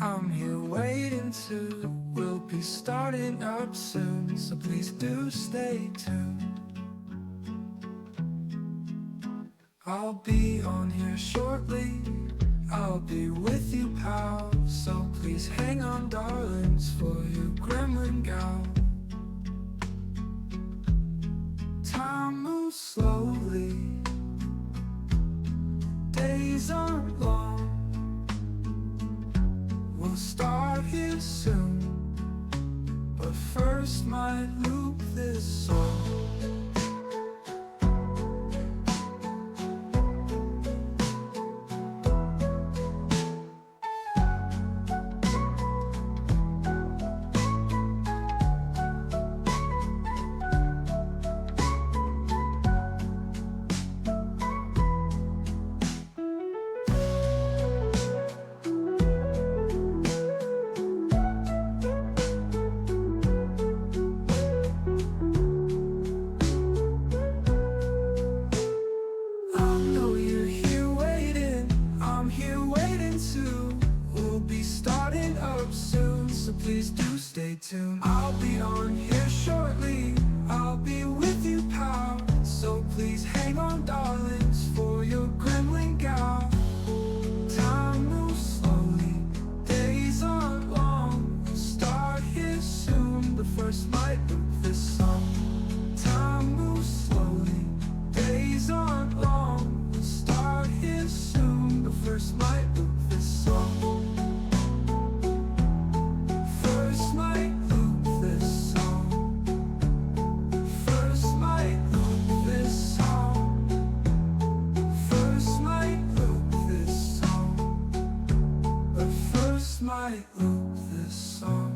I'm here waiting to. We'll be starting up soon, so please do stay tuned. I'll be on here shortly, I'll be with you, pal. So please hang on, darlings, for your GremlinGal. Time moves slowly, days aren't long. We'll start here soon, but first might loop this song. So please do stay tuned. I'll be on here shortly, I'll be with you, pal. So please hang on, darlings, for your GremlinGal. Time moves slowly, days aren't long. We'll start here soon, but first might loop this song. Time moves slowly, days aren't long. We'll start here soon, but first might loop this song. Might loop this song.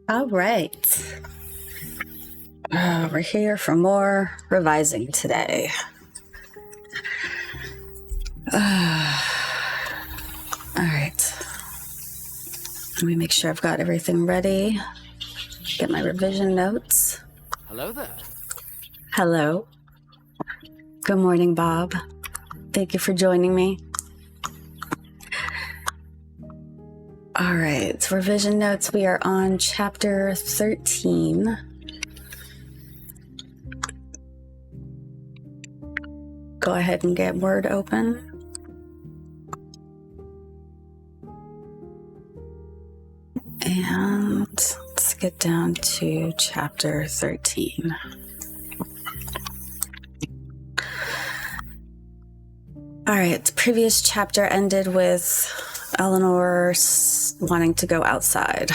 All right. We're here for more revising today. All right. Let me make sure I've got everything ready. Get my revision notes. Hello there. Hello. Good morning, Bob. Thank you for joining me. All right, revision notes. We are on chapter 13. Go ahead and get Word open. And let's get down to chapter 13. All right, the previous chapter ended with Eleanor wanting to go outside.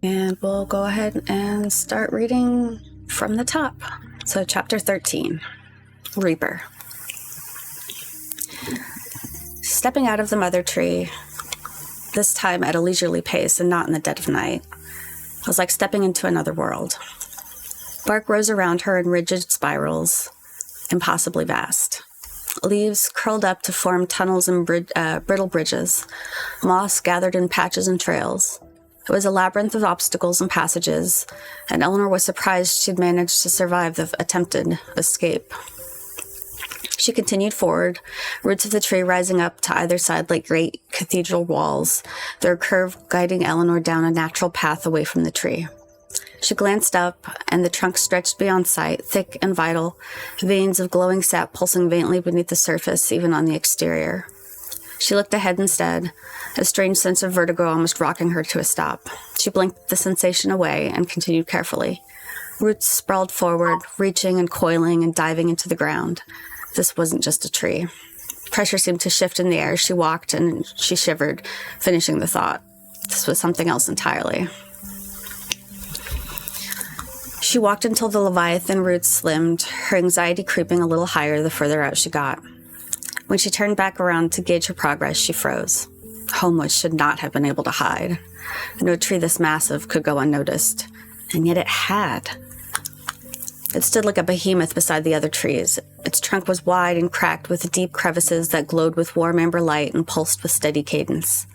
And we'll go ahead and start reading from the top. So chapter 13, Reaper. Stepping out of the mother tree, this time at a leisurely pace and not in the dead of night, was like stepping into another world. Bark rose around her in rigid spirals, impossibly vast. Leaves curled up to form tunnels and brittle bridges. Moss gathered in patches and trails. It was a labyrinth of obstacles and passages, and Eleanor was surprised she'd managed to survive the attempted escape. She continued forward, roots of the tree rising up to either side like great cathedral walls, their curve guiding Eleanor down a natural path away from the tree. She glanced up, and the trunk stretched beyond sight, thick and vital, veins of glowing sap pulsing faintly beneath the surface, even on the exterior. She looked ahead instead, a strange sense of vertigo almost rocking her to a stop. She blinked the sensation away and continued carefully. Roots sprawled forward, reaching and coiling and diving into the ground. This wasn't just a tree. Pressure seemed to shift in the air as she walked, and she shivered, finishing the thought. This was something else entirely. She walked until the leviathan roots slimmed, her anxiety creeping a little higher the further out she got. When she turned back around to gauge her progress, she froze. Homewood should not have been able to hide. No tree this massive could go unnoticed, and yet it had. It stood like a behemoth beside the other trees. Its trunk was wide and cracked with deep crevices that glowed with warm amber light and pulsed with steady cadence.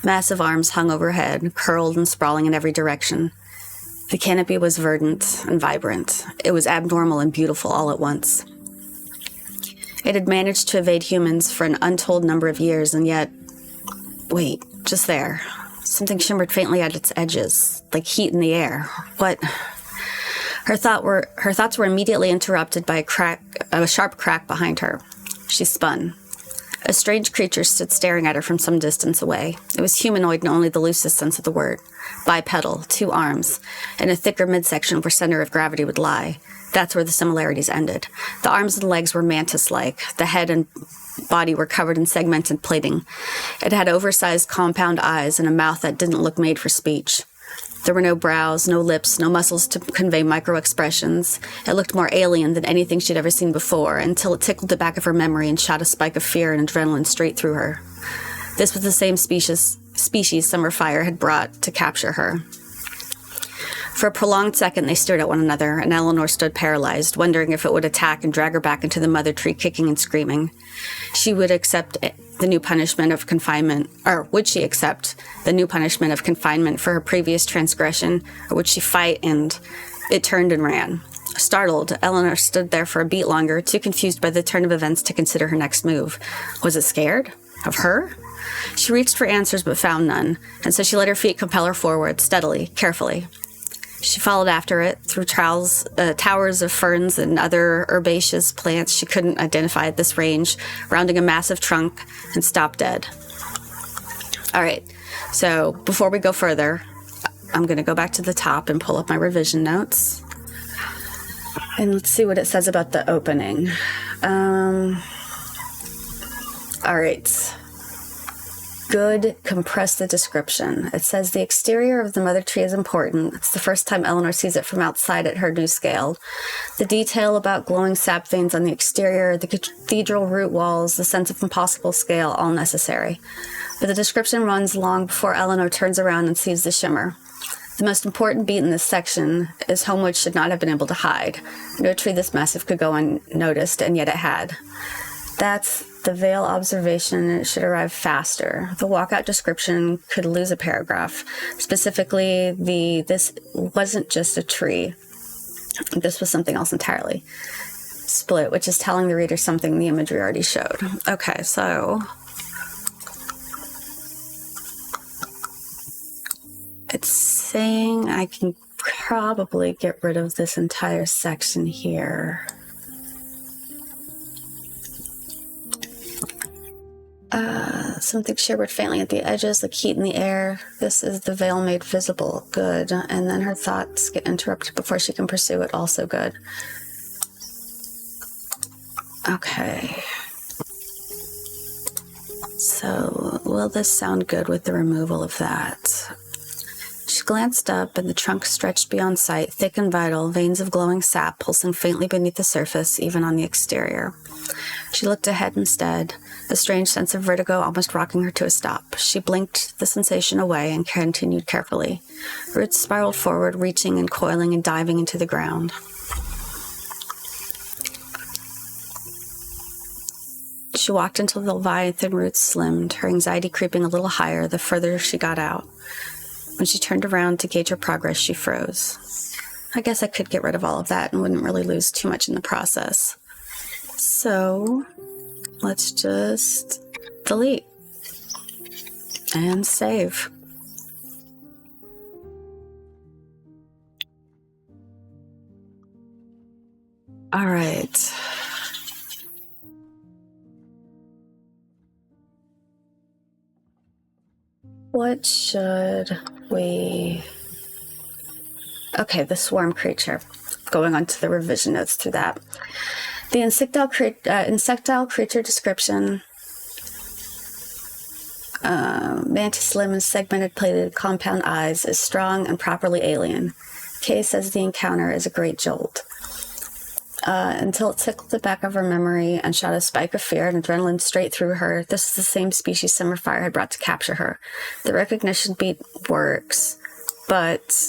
Massive arms hung overhead, curled and sprawling in every direction. The canopy was verdant and vibrant. It was abnormal and beautiful all at once. It had managed to evade humans for an untold number of years, and yet... Wait, just there. Something shimmered faintly at its edges, like heat in the air. What... Her thoughts were immediately interrupted by a sharp crack behind her. She spun. A strange creature stood staring at her from some distance away. It was humanoid in only the loosest sense of the word. Bipedal, 2 arms, and a thicker midsection where center of gravity would lie. That's where the similarities ended. The arms and legs were mantis-like. The head and body were covered in segmented plating. It had oversized compound eyes and a mouth that didn't look made for speech. There were no brows, no lips, no muscles to convey micro-expressions. It looked more alien than anything she'd ever seen before, until it tickled the back of her memory and shot a spike of fear and adrenaline straight through her. This was the same species Summer Fire had brought to capture her. For a prolonged second, they stared at one another, and Eleanor stood paralyzed, wondering if it would attack and drag her back into the mother tree, kicking and screaming. She would accept the new punishment of confinement, or would she accept the new punishment of confinement for her previous transgression, or would she fight? And it turned and ran. Startled, Eleanor stood there for a beat longer, too confused by the turn of events to consider her next move. Was it scared? Of her? She reached for answers but found none, and so she let her feet compel her forward, steadily, carefully. She followed after it through towers of ferns and other herbaceous plants she couldn't identify at this range, rounding a massive trunk, and stopped dead. All right, so before we go further, I'm going to go back to the top and pull up my revision notes. And let's see what it says about the opening. All right. Good, compress the description. It says the exterior of the mother tree is important. It's the first time Eleanor sees it from outside at her new scale. The detail about glowing sap veins on the exterior, the cathedral root walls, the sense of impossible scale, all necessary. But the description runs long before Eleanor turns around and sees the shimmer. The most important beat in this section is Homewood should not have been able to hide. No tree this massive could go unnoticed, and yet it had. That's the veil observation, and it should arrive faster. The walkout description could lose a paragraph. Specifically, this wasn't just a tree. This was something else entirely. Split, which is telling the reader something the imagery already showed. Okay, so... it's saying I can probably get rid of this entire section here. Something shivered faintly at the edges, like heat in the air. This is the veil made visible. Good. And then her thoughts get interrupted before she can pursue it. Also good. Okay. So, will this sound good with the removal of that? She glanced up, and the trunk stretched beyond sight, thick and vital, veins of glowing sap pulsing faintly beneath the surface, even on the exterior. She looked ahead instead, a strange sense of vertigo almost rocking her to a stop. She blinked the sensation away and continued carefully. Roots spiraled forward, reaching and coiling and diving into the ground. She walked until the Leviathan roots slimmed, her anxiety creeping a little higher the further she got out. When she turned around to gauge her progress, she froze. I guess I could get rid of all of that and wouldn't really lose too much in the process. So, let's just delete and save. All right. What should we... Okay, the swarm creature. Going on to the revision notes through that. The insectile creature description. Mantis limb and segmented plated compound eyes is strong and properly alien. Kay says the encounter is a great jolt. Until it tickled the back of her memory and shot a spike of fear and adrenaline straight through her. This is the same species Summer Fire had brought to capture her. The recognition beat works, but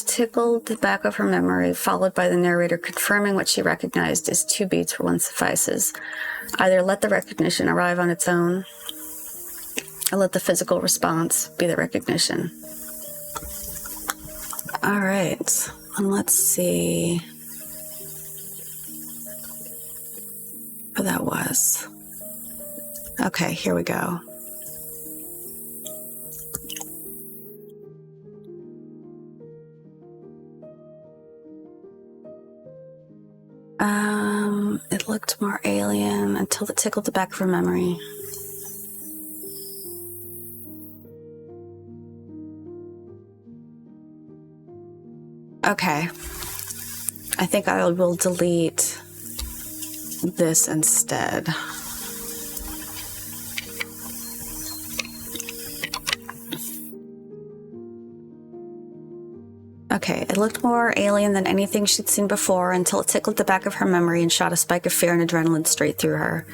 tickled the back of her memory, followed by the narrator confirming what she recognized as 2 beats for one suffices. Either let the recognition arrive on its own, or let the physical response be the recognition. All right, and let's see where that was. Okay, here we go. It looked more alien until it tickled the back of her memory. Okay. I think I will delete this instead. Okay, it looked more alien than anything she'd seen before until it tickled the back of her memory and shot a spike of fear and adrenaline straight through her.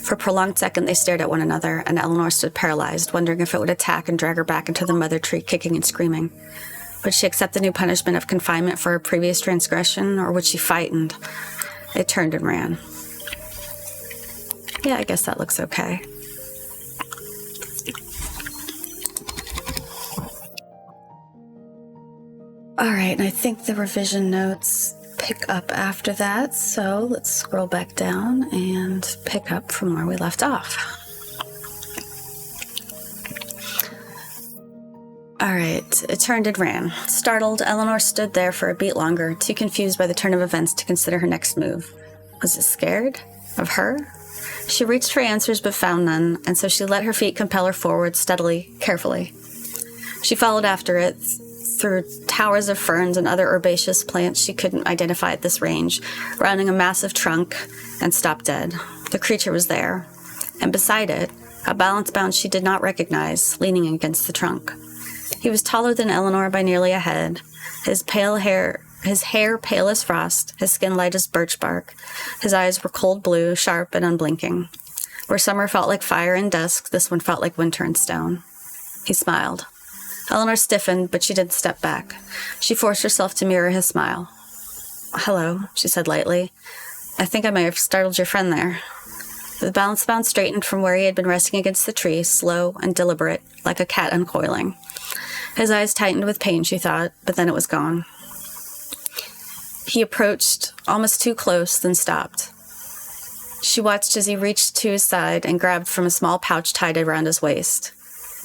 For a prolonged second, they stared at one another, and Eleanor stood paralyzed, wondering if it would attack and drag her back into the mother tree, kicking and screaming. Would she accept the new punishment of confinement for her previous transgression, or would she fight? And it turned and ran. Yeah, I guess that looks okay. All right, and I think the revision notes pick up after that, so let's scroll back down and pick up from where we left off. All right, it turned and ran. Startled, Eleanor stood there for a beat longer, too confused by the turn of events to consider her next move. Was it scared? Of her? She reached for answers but found none, and so she let her feet compel her forward steadily, carefully. She followed after it, through towers of ferns and other herbaceous plants she couldn't identify at this range, rounding a massive trunk, and stopped dead. The creature was there, and beside it, a balance bound she did not recognize, leaning against the trunk. He was taller than Eleanor by nearly a head, his hair pale as frost, his skin light as birch bark. His eyes were cold blue, sharp and unblinking. Where summer felt like fire and dusk, this one felt like winter and stone. He smiled. Eleanor stiffened, but she didn't step back. She forced herself to mirror his smile. "Hello," she said lightly. "I think I may have startled your friend there." The balance bound straightened from where he had been resting against the tree, slow and deliberate, like a cat uncoiling. His eyes tightened with pain, she thought, but then it was gone. He approached, almost too close, then stopped. She watched as he reached to his side and grabbed from a small pouch tied around his waist.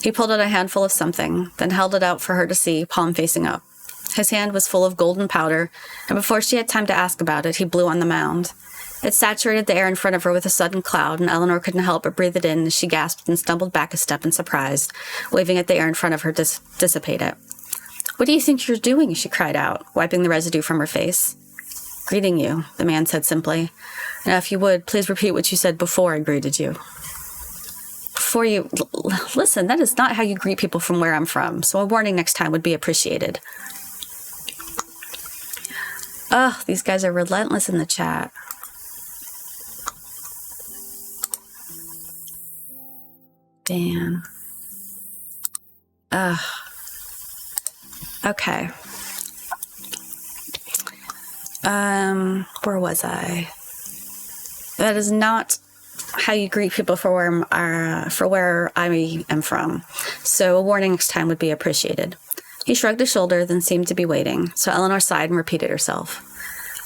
He pulled out a handful of something, then held it out for her to see, palm facing up. His hand was full of golden powder, and before she had time to ask about it, he blew on the mound. It saturated the air in front of her with a sudden cloud, and Eleanor couldn't help but breathe it in as she gasped and stumbled back a step in surprise, waving at the air in front of her to dissipate it. "What do you think you're doing?" she cried out, wiping the residue from her face. "Greeting you," the man said simply. "Now, if you would, please repeat what you said before I greeted you." Before you... Listen, that is not how you greet people from where I'm from, so a warning next time would be appreciated. Ugh, these guys are relentless in the chat. Dan. Ugh. Okay. Where was I? That is not how you greet people for where I am from. So a warning next time would be appreciated. He shrugged his shoulder, then seemed to be waiting, so Eleanor sighed and repeated herself.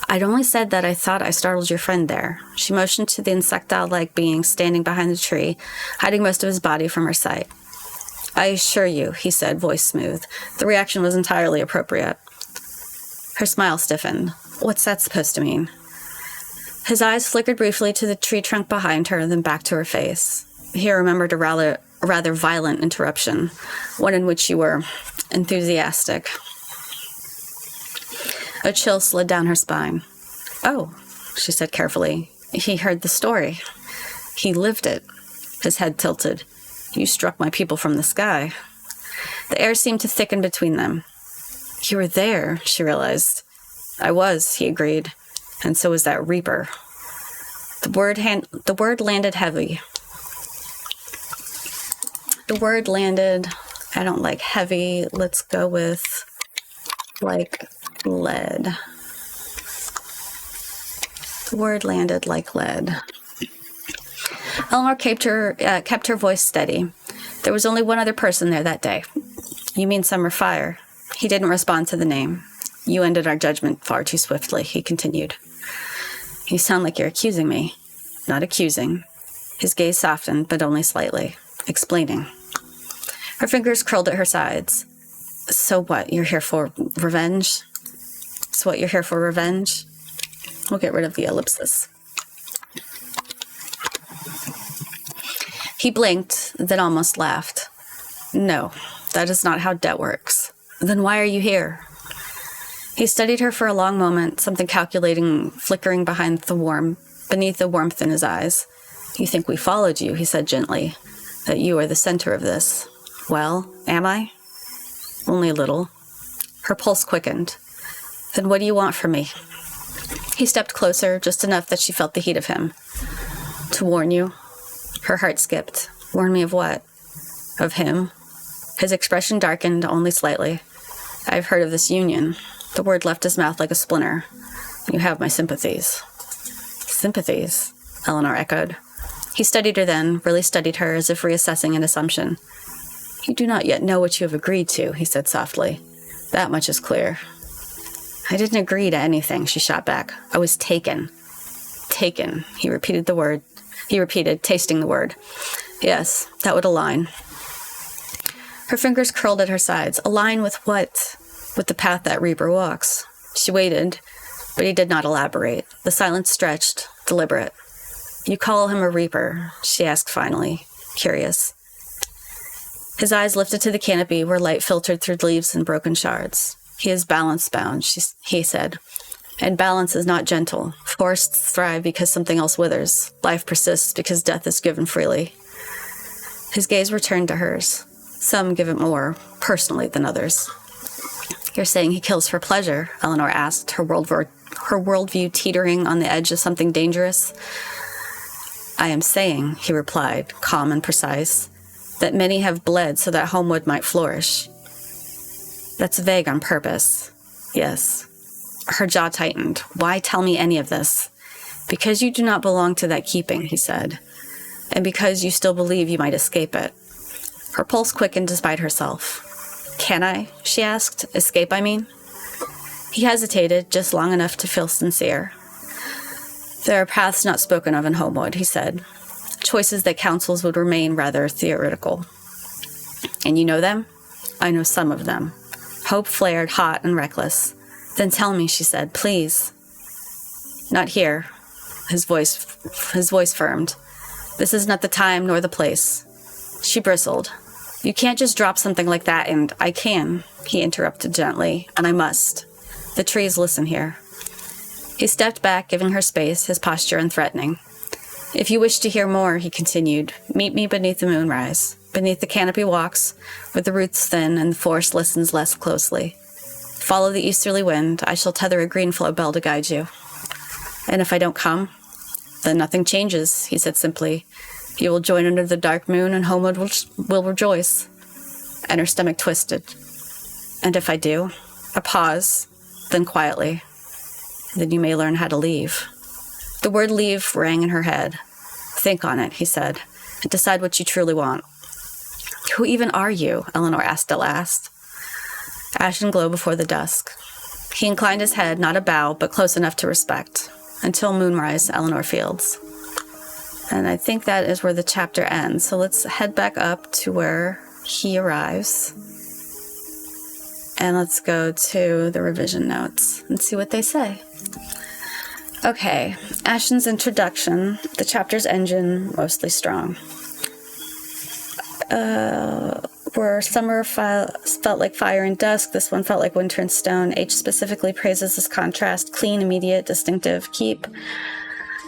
"I'd only said that I thought I startled your friend there." She motioned to the insectile-like being standing behind the tree, hiding most of his body from her sight. "I assure you," he said, voice smooth. The reaction was entirely appropriate. Her smile stiffened. What's that supposed to mean? His eyes flickered briefly to the tree trunk behind her, then back to her face. He remembered a rather violent interruption, one in which you were enthusiastic. A chill slid down her spine. "Oh," she said carefully. "He heard the story. He lived it." His head tilted. "You struck my people from the sky." The air seemed to thicken between them. "You were there," she realized. "I was," he agreed. "And so was that Reaper." The word landed heavy. I don't like heavy. Let's go with like lead. The word landed like lead. Eleanor kept her voice steady. There was only one other person there that day. You mean Summer Fire? He didn't respond to the name. You ended our judgment far too swiftly, he continued. You sound like you're accusing me. Not accusing. His gaze softened, but only slightly. Explaining. Her fingers curled at her sides. So what? You're here for revenge? So what, you're here for revenge? We'll get rid of the ellipsis. He blinked, then almost laughed. No, that is not how debt works. Then why are you here? He studied her for a long moment, something calculating flickering beneath the warmth in his eyes. You think we followed you, he said gently, that you are the center of this. Well, am I? Only a little. Her pulse quickened. Then what do you want from me? He stepped closer, just enough that she felt the heat of him. To warn you. Her heart skipped. Warn me of what? Of him? His expression darkened only slightly. I've heard of this union. The word left his mouth like a splinter. You have my sympathies. Sympathies? Eleanor echoed. He studied her then, really studied her, as if reassessing an assumption. You do not yet know what you have agreed to, he said softly. That much is clear. I didn't agree to anything, she shot back. I was taken. Taken, he repeated, tasting the word. Yes, that would align. Her fingers curled at her sides. Align with what? With the path that reaper walks. She waited, but he did not elaborate. The silence stretched, deliberate. You call him a reaper, she asked finally, curious. His eyes lifted to the canopy where light filtered through leaves and broken shards. He is balance-bound, he said. And balance is not gentle. Forests thrive because something else withers. Life persists because death is given freely. His gaze returned to hers. Some give it more, personally, than others. You're saying he kills for pleasure? Eleanor asked, her worldview teetering on the edge of something dangerous. I am saying, he replied, calm and precise, that many have bled so that Homewood might flourish. That's vague on purpose. Yes. Her jaw tightened. Why tell me any of this? Because you do not belong to that keeping, he said, and because you still believe you might escape it. Her pulse quickened despite herself. Can I? She asked. Escape, I mean? He hesitated, just long enough to feel sincere. There are paths not spoken of in Homewood, he said. Choices that councils would remain rather theoretical. And you know them? I know some of them. Hope flared hot and reckless. Then tell me, she said, please. Not here. His voice firmed. This is not the time nor the place. She bristled. You can't just drop something like that and I can, he interrupted gently, and I must. The trees listen here. He stepped back, giving her space, his posture unthreatening. If you wish to hear more, he continued, meet me beneath the moonrise, beneath the canopy walks, with the roots thin and the forest listens less closely. Follow the easterly wind. I shall tether a greenflow bell to guide you. And if I don't come, then nothing changes, he said simply. You will join under the dark moon and Homewood will rejoice. And her stomach twisted. And if I do? A pause, then quietly. Then you may learn how to leave. The word leave rang in her head. Think on it, he said, and decide what you truly want. Who even are you? Eleanor asked at last. Ashen glow before the dusk. He inclined his head, not a bow, but close enough to respect. Until moonrise, Eleanor Fields. And I think that is where the chapter ends. So let's head back up to where he arrives. And let's go to the revision notes and see what they say. Okay, Ashen's introduction, the chapter's engine, mostly strong. Where summer felt like fire and dusk, this one felt like winter and stone. H specifically praises this contrast, clean, immediate, distinctive. Keep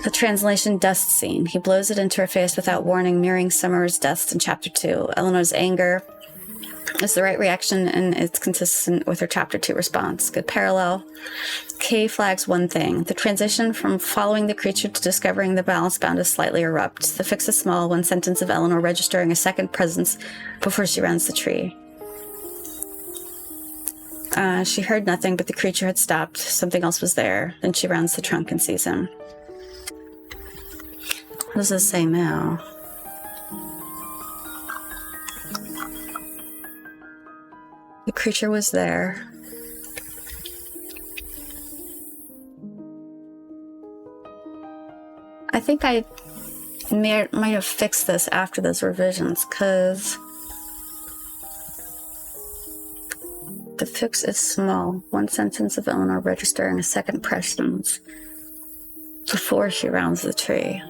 the translation dust scene. He blows it into her face without warning, mirroring Summer's dust in chapter 2. Eleanor's anger is the right reaction, and it's consistent with her chapter 2 response. Good parallel. K flags one thing. The transition from following the creature to discovering the balance bound is slightly abrupt. The fix is small, one sentence of Eleanor registering a second presence before she rounds the tree. She heard nothing, but the creature had stopped. Something else was there. Then she rounds the trunk and sees him. What does this say now? The creature was there. I think I might have fixed this after those revisions, because the fix is small. One sentence of Eleanor registering a second presence before she rounds the tree.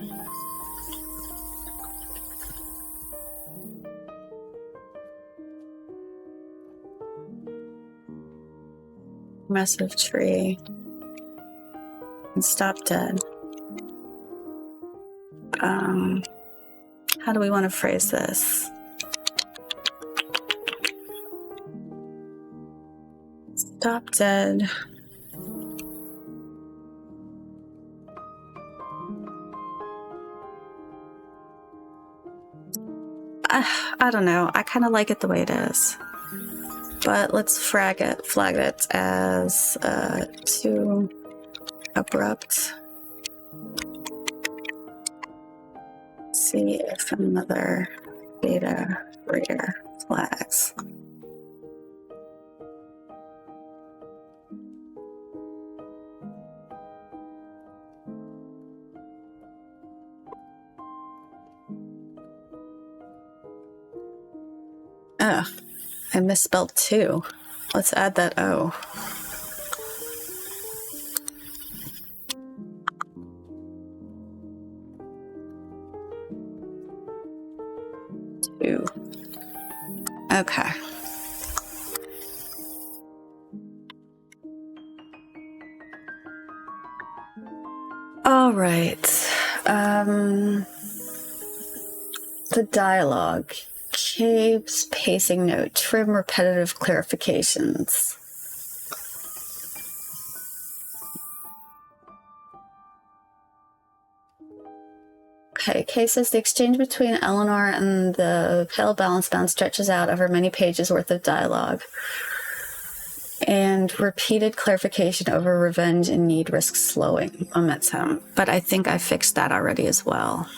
Massive tree. And stop dead. How do we want to phrase this? Stop dead. I don't know. I kind of like it the way it is. But let's flag it as too abrupt. See if another beta reader flags. Oh, I misspelled two. Let's add that O. Two. Okay. All right. The dialogue. Cave's pacing note. Trim repetitive clarifications. Okay, Kay says the exchange between Eleanor and the pale balance bound stretches out over many pages worth of dialogue. And repeated clarification over revenge and need risks slowing momentum. But I think I fixed that already as well.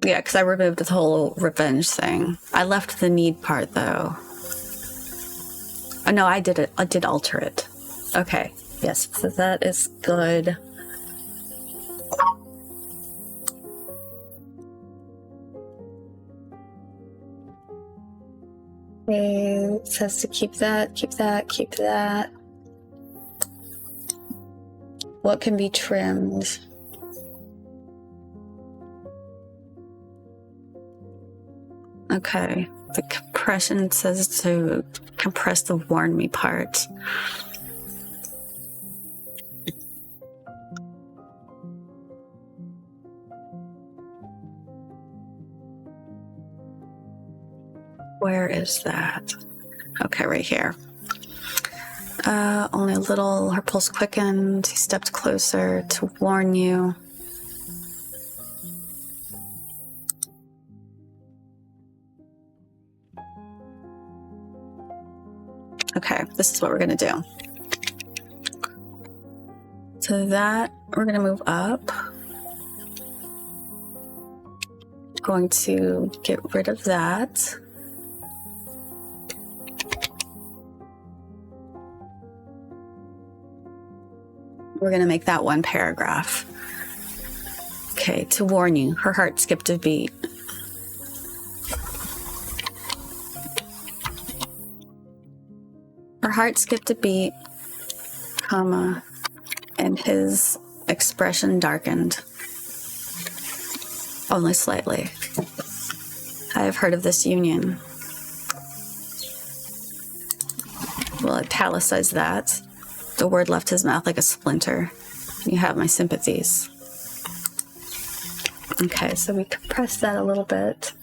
Yeah, because I removed the whole revenge thing. I left the need part, though. Oh, no, I did it. I did alter it. Okay. Yes, so that is good. It says to keep that, keep that, keep that. What can be trimmed? Okay. The compression says to compress the warn me part. Where is that? Okay, right here. Only a little, her pulse quickened. He stepped closer to warn you. Okay, this is what we're gonna do. So that, we're gonna move up. Going to get rid of that. We're gonna make that one paragraph. Okay, to warn you, her heart skipped a beat. Her heart skipped a beat, comma, and his expression darkened. Only slightly. I have heard of this union. We'll italicize that. The word left his mouth like a splinter. You have my sympathies. Okay, so we compress that a little bit.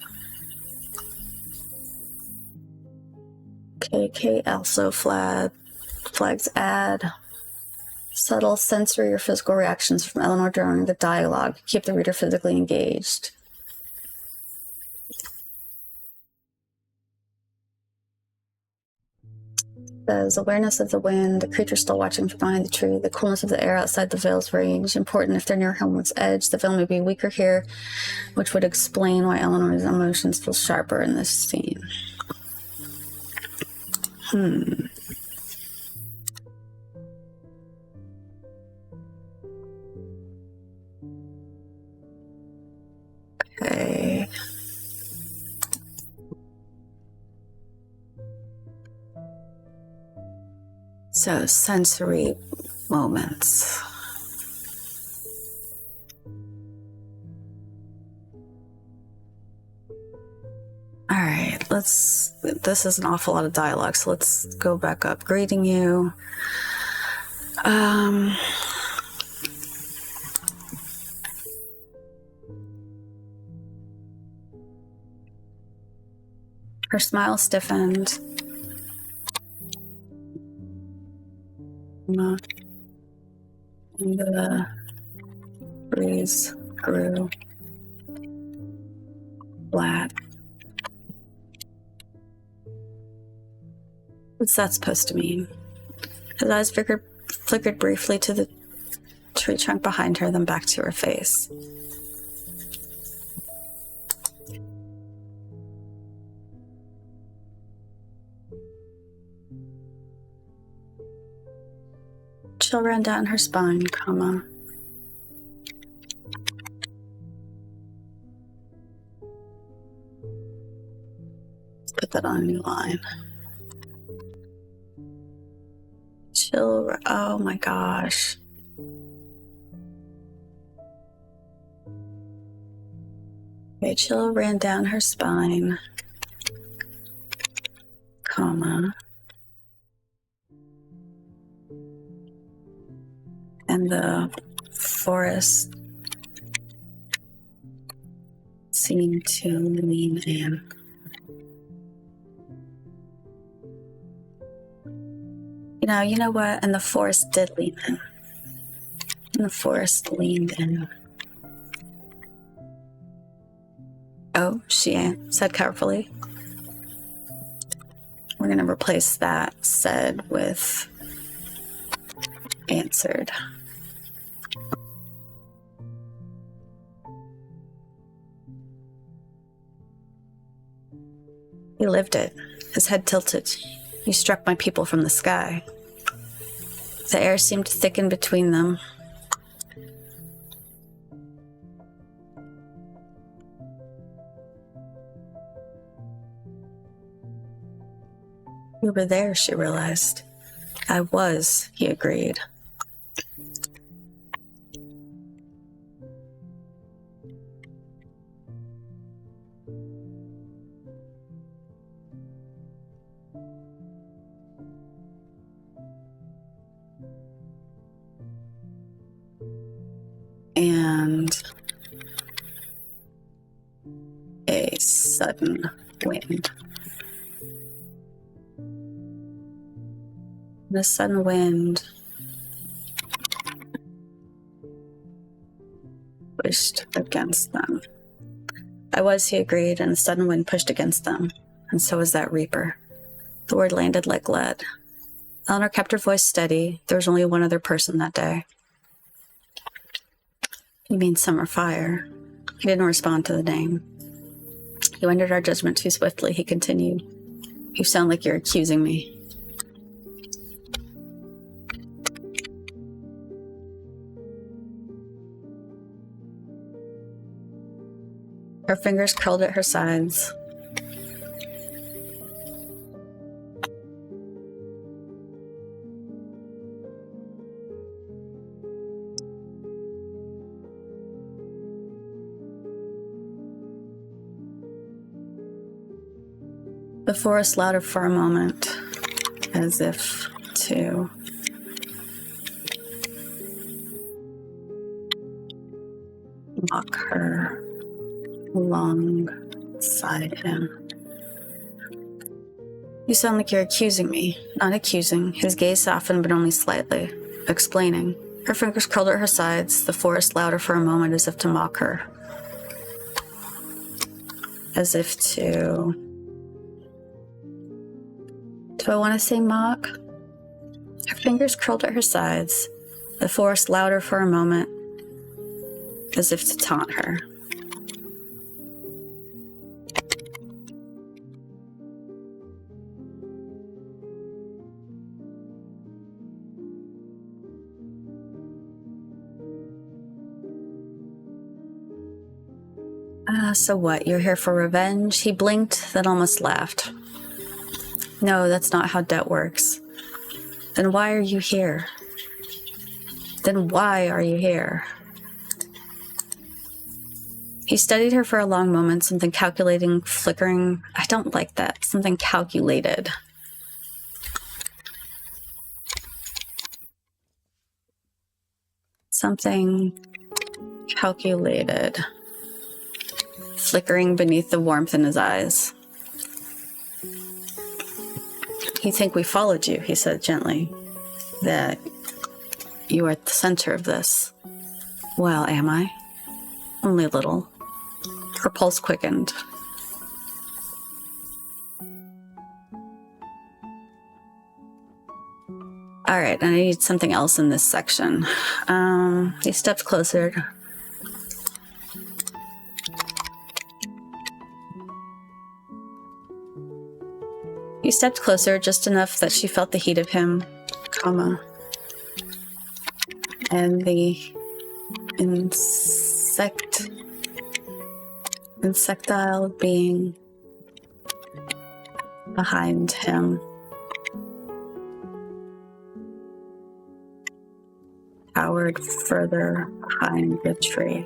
KK also flags add. Subtle sensory or physical reactions from Eleanor during the dialogue. Keep the reader physically engaged. Says awareness of the wind, the creature still watching from behind the tree, the coolness of the air outside the veil's range. Important if they're near Homewood's edge. The veil may be weaker here, which would explain why Eleanor's emotions feel sharper in this scene. Okay. So, sensory moments. All right, this is an awful lot of dialogue, so let's go back up. Greeting you. Her smile stiffened. And the breeze grew flat. What's that supposed to mean? His eyes flickered briefly to the tree trunk behind her, then back to her face. Chill ran down her spine, comma. Let's put that on a new line. Chill, oh my gosh. Okay, chill ran down her spine, comma. And the forest seemed to lean in. You know what? And the forest did lean in. And the forest leaned in. Oh, she said carefully. We're going to replace that said with answered. He lived it, his head tilted. You struck my people from the sky. The air seemed to thicken between them. You were there, she realized. I was, he agreed. And a sudden wind. The sudden wind pushed against them. I was, he agreed, and the sudden wind pushed against them, and so was that reaper. The word landed like lead. Eleanor kept her voice steady. There was only one other person that day. You mean Summer Fire? He didn't respond to the name. You entered our judgment too swiftly, he continued. You sound like you're accusing me. Her fingers curled at her sides. The forest louder for a moment, as if to mock her alongside him. You sound like you're accusing me. Not accusing. His gaze softened, but only slightly. Explaining. Her fingers curled at her sides, the forest louder for a moment, as if to mock her. As if to Do I want to say mock? Her fingers curled at her sides, the force louder for a moment, as if to taunt her. So what, you're here for revenge? He blinked, then almost laughed. No, that's not how debt works. Then why are you here? Then why are you here? He studied her for a long moment, something calculating, flickering. I don't like that. Something calculated. Something calculated. Flickering beneath the warmth in his eyes. You think we followed you, he said gently. That you are at the center of this. Well, am I? Only a little. Her pulse quickened. All right, I need something else in this section. He stepped closer. He stepped closer just enough that she felt the heat of him, and the insectile being behind him. Towered further behind the tree.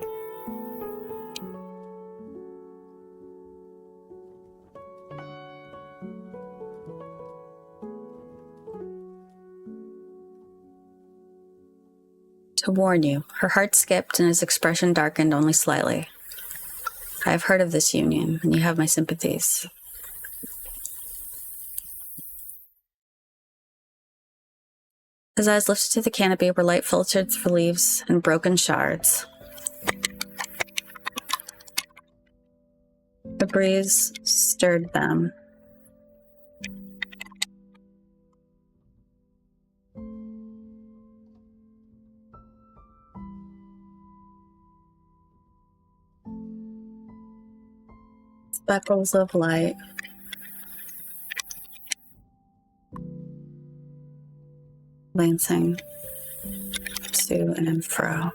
To warn you, her heart skipped and his expression darkened only slightly. I have heard of this union, and you have my sympathies. His eyes lifted to the canopy where light filtered through leaves and broken shards. The breeze stirred them. Speckles of light. Lancing to and fro.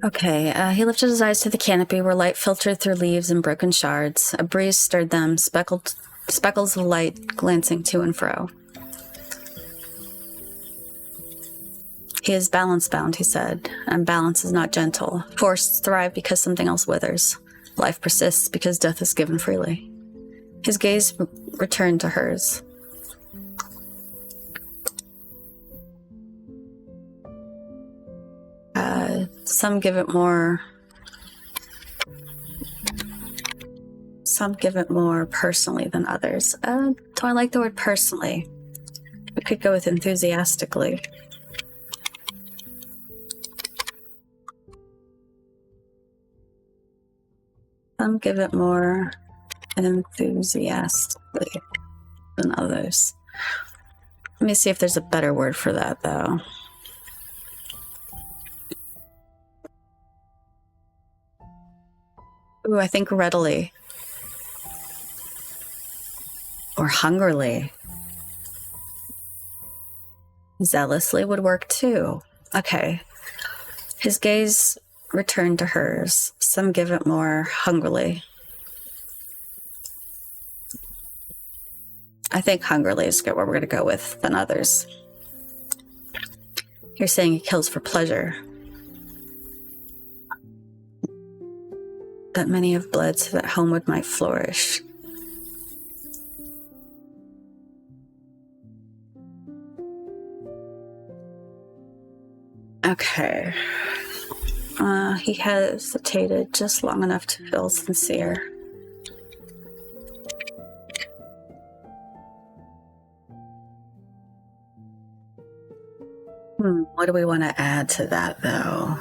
Okay, he lifted his eyes to the canopy where light filtered through leaves and broken shards. A breeze stirred them, speckles of light glancing to and fro. He is balance-bound, he said, and balance is not gentle. Forests thrive because something else withers. Life persists because death is given freely. His gaze returned to hers. Some give it more personally than others. Do I like the word personally? We could go with enthusiastically. Some give it more enthusiastically than others. Let me see if there's a better word for that, though. Ooh, I think readily. Or hungrily. Zealously would work too. Okay. His gaze returned to hers. Some give it more hungrily. I think hungrily is what we're going to go with than others. You're saying he kills for pleasure. That many have bled so that homewood might flourish. Okay. He hesitated just long enough to feel sincere. What do we want to add to that, though?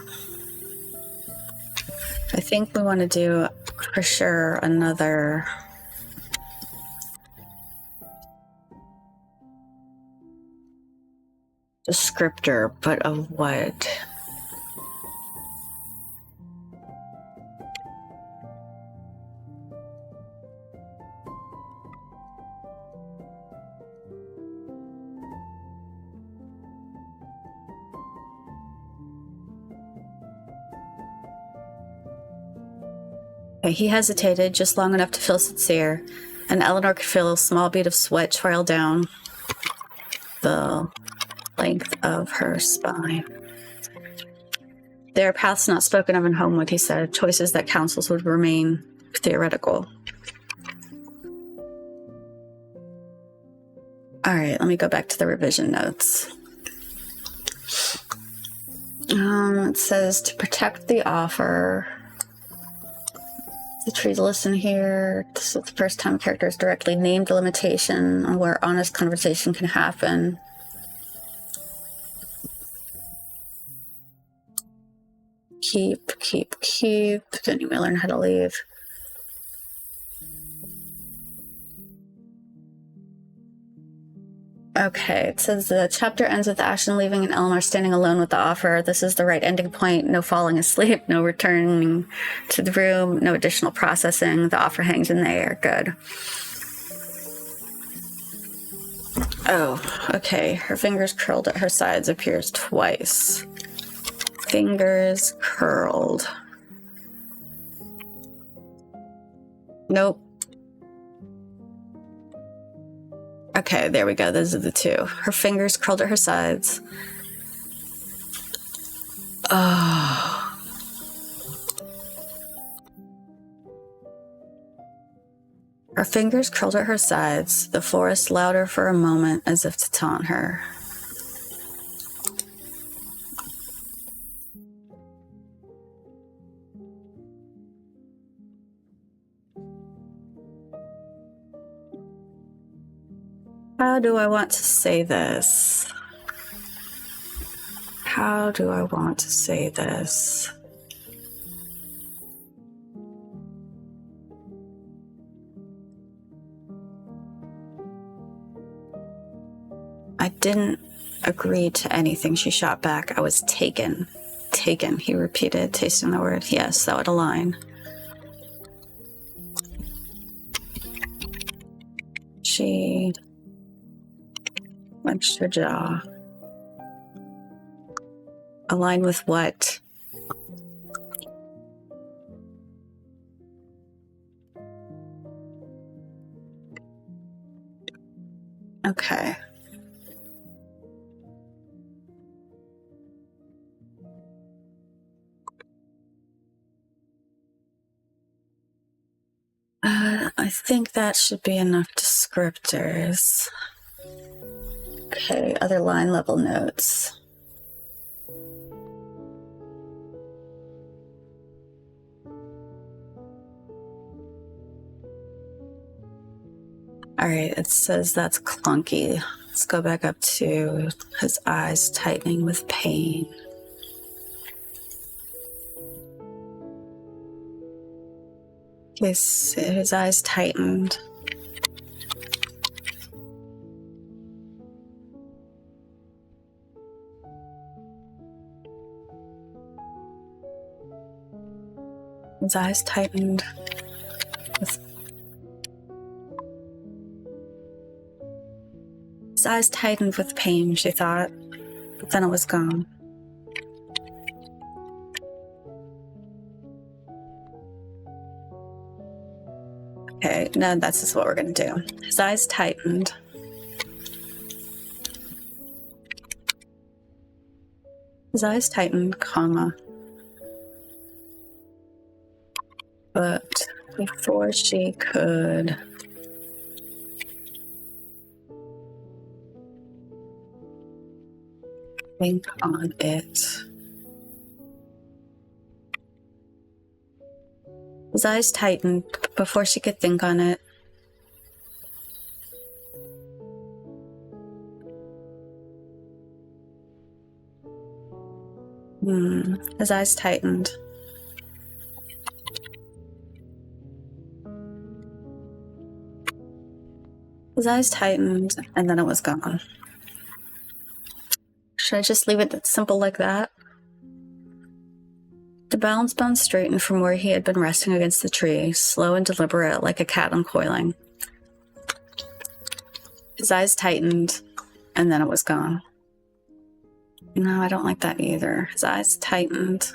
I think we want to do for sure another descriptor, but of what? He hesitated just long enough to feel sincere, and Eleanor could feel a small bead of sweat trail down the length of her spine. There are paths not spoken of in Homewood, he said, choices that councils would remain theoretical. All right, let me go back to the revision notes. It says to protect the offer. The trees listen here. This is the first time characters directly named the limitation on where honest conversation can happen. Keep. Then you may learn how to leave. Okay, it says the chapter ends with Ashton leaving and Eleanor standing alone with the offer. This is the right ending point. No falling asleep, no returning to the room, no additional processing. The offer hangs in the air. Good. Oh, okay. Her fingers curled at her sides appears twice. Fingers curled. Nope. Okay, there we go. Those are the two. Her fingers curled at her sides. Oh. Her fingers curled at her sides, the forest louder for a moment as if to taunt her. How do I want to say this? How do I want to say this? I didn't agree to anything she shot back. I was taken. Taken, he repeated, tasting the word. Yes, that would align. She clenched her jaw. Align with what? Okay. I think that should be enough descriptors. Okay, other line level notes. All right, it says that's clunky. Let's go back up to his eyes tightening with pain. His eyes tightened. His eyes tightened. His eyes tightened with pain, she thought, but then it was gone. Okay, now that's just what we're gonna do. His eyes tightened. His eyes tightened, comma. But before she could think on it, his eyes tightened before she could think on it. His eyes tightened. His eyes tightened, and then it was gone. Should I just leave it simple like that? The balance bound straightened from where he had been resting against the tree, slow and deliberate like a cat uncoiling. His eyes tightened, and then it was gone. No, I don't like that either. His eyes tightened.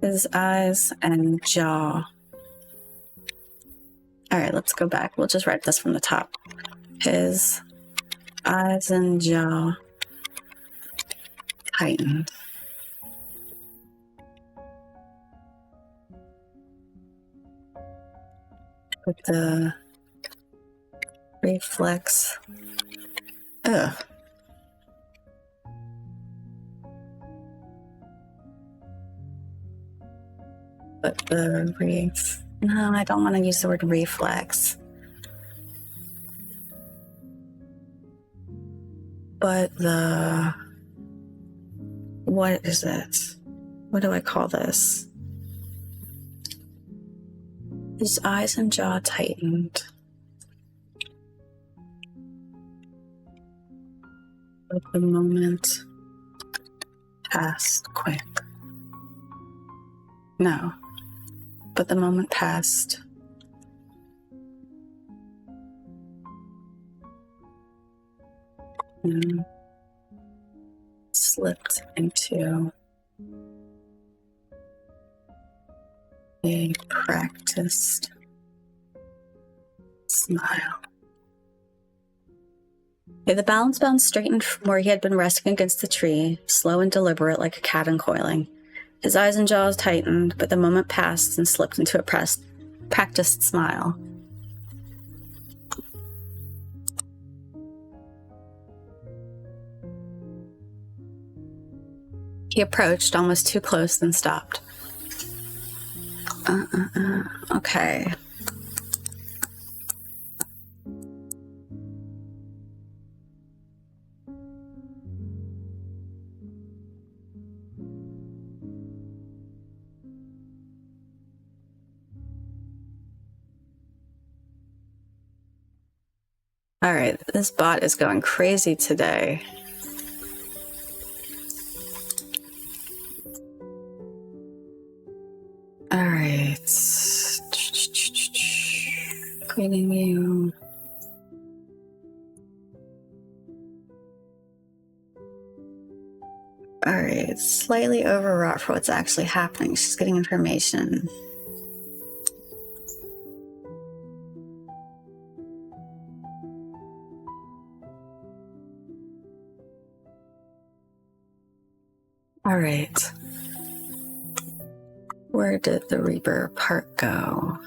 His eyes and jaw. All right, let's go back. We'll just write this from the top. His eyes and jaw tightened. With the reflex. Ugh. But the no, I don't want to use the word reflex. But the, what is it? What do I call this? His eyes and jaw tightened. But the moment passed quick. No. But the moment passed. And slipped into a practiced smile. The balance bound straightened from where he had been resting against the tree, slow and deliberate like a cat uncoiling. His eyes and jaws tightened, but the moment passed and slipped into a practiced smile. He approached almost too close, then stopped. Okay. All right, this bot is going crazy today. All right. Creating you. All right, slightly overwrought for what's actually happening. She's getting information. All right. Where did the Reaper part go?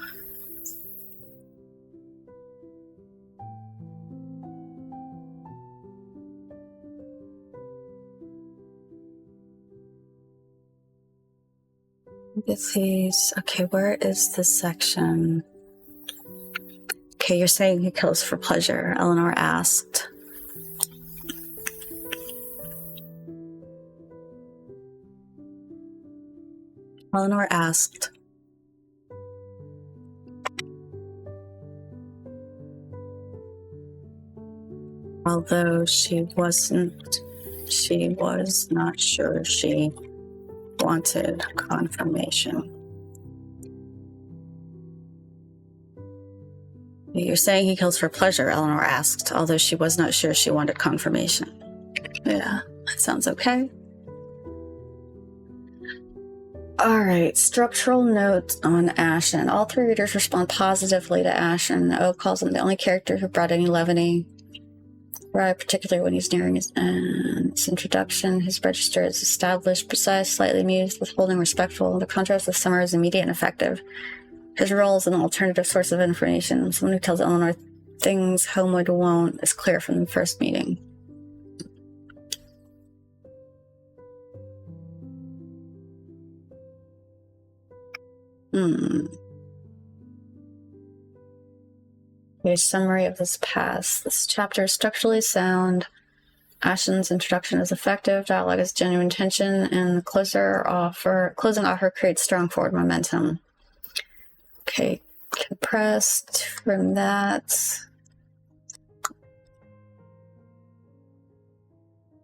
This is, okay, where is this section? Okay, you're saying he kills for pleasure, Eleanor asked. Eleanor asked. Although she was not sure she wanted confirmation. You're saying he kills for pleasure, Eleanor asked, although she was not sure she wanted confirmation. Yeah, that sounds okay. Alright, structural note on Ashen. All three readers respond positively to Ashen. O calls him the only character who brought any levity. Right, particularly when he's nearing his introduction. His register is established, precise, slightly amused, withholding, respectful. The contrast with Summer is immediate and effective. His role as an alternative source of information, someone who tells Eleanor things Homewood won't, is clear from the first meeting. A summary of this past. This chapter is structurally sound, Ashen's introduction is effective, dialogue is genuine tension, and the closing offer creates strong forward momentum. Okay, compressed from that.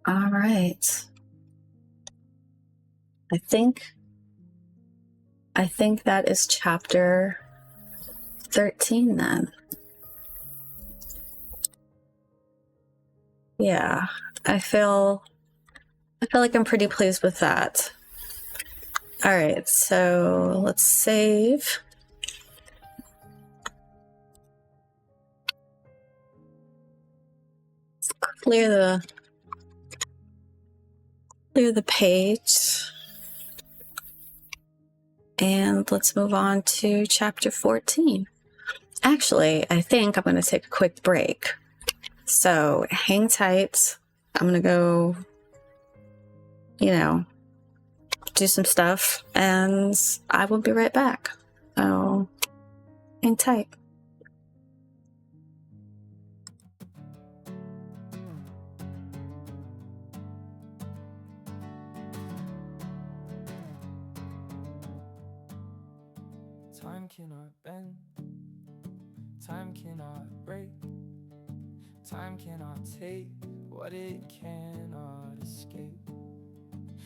All right. I think that is chapter 13 then. Yeah, I feel like I'm pretty pleased with that. All right, so let's save. Clear the page. And let's move on to chapter 14. Actually, I think I'm going to take a quick break. So hang tight. I'm going to go, do some stuff, and I will be right back. So hang tight. Time cannot bend, time cannot break, time cannot take what it cannot escape.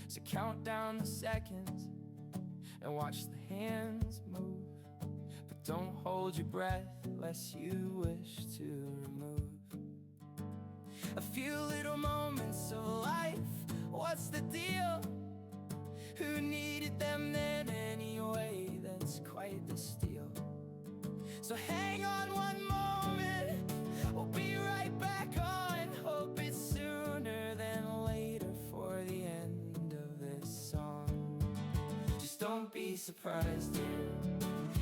So count down the seconds and watch the hands move, but don't hold your breath lest you wish to remove a few little moments of life. What's the deal? Who needed them then anyway? That's quite the steal. So hang on one moment, we'll be right back on. Hope it's sooner than later for the end of this song. Just don't be surprised, dear,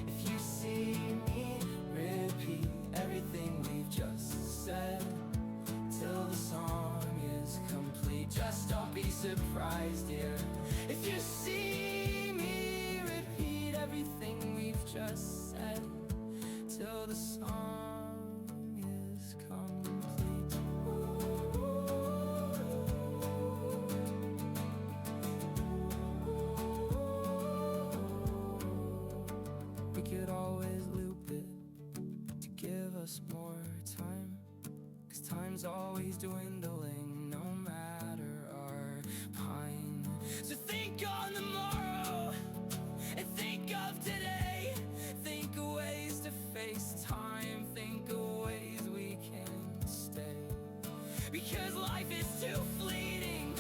if you see me repeat everything we've just said till the song is complete. Just don't be surprised, dear, if you see me repeat everything we've just said till the song is complete. We could always loop it to give us more time, 'cause time's always dwindling no matter our pine. So think on the morrow and think of today. Think of ways to face time, think of ways we can stay, because life is too fleeting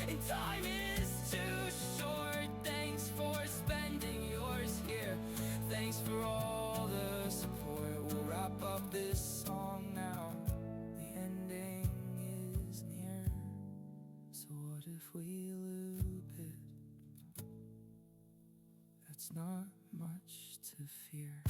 and time is too short. Thanks for spending yours here, thanks for all the support. We'll wrap up this song now, the ending is near. So what if we loop it? That's not much to fear.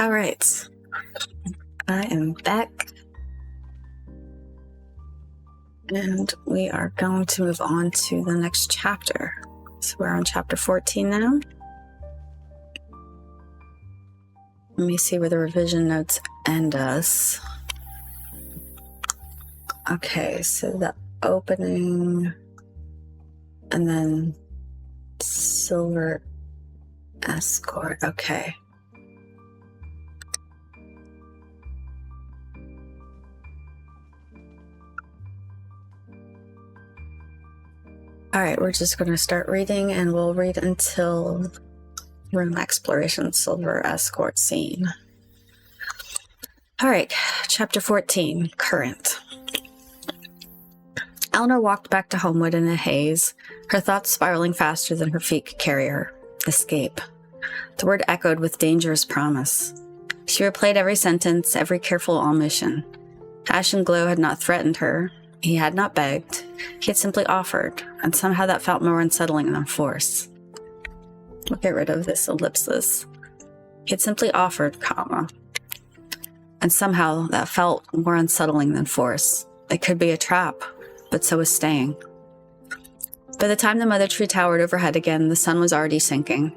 All right, I am back, and we are going to move on to the next chapter. So we're on chapter 14 now. Let me see where the revision notes end us. Okay, so the opening, and then Silver Escort. Okay. All right, we're just going to start reading, and we'll read until room exploration Silver Escort scene. All right, chapter 14, current. Eleanor walked back to Homewood in a haze, her thoughts spiraling faster than her feet could carry her. Escape. The word echoed with dangerous promise. She replayed every sentence, every careful omission. Ashen Glow had not threatened her. He had not begged. He had simply offered, and somehow that felt more unsettling than force. We'll get rid of this ellipsis. He had simply offered, comma. And somehow that felt more unsettling than force. It could be a trap, but so was staying. By the time the mother tree towered overhead again, the sun was already sinking,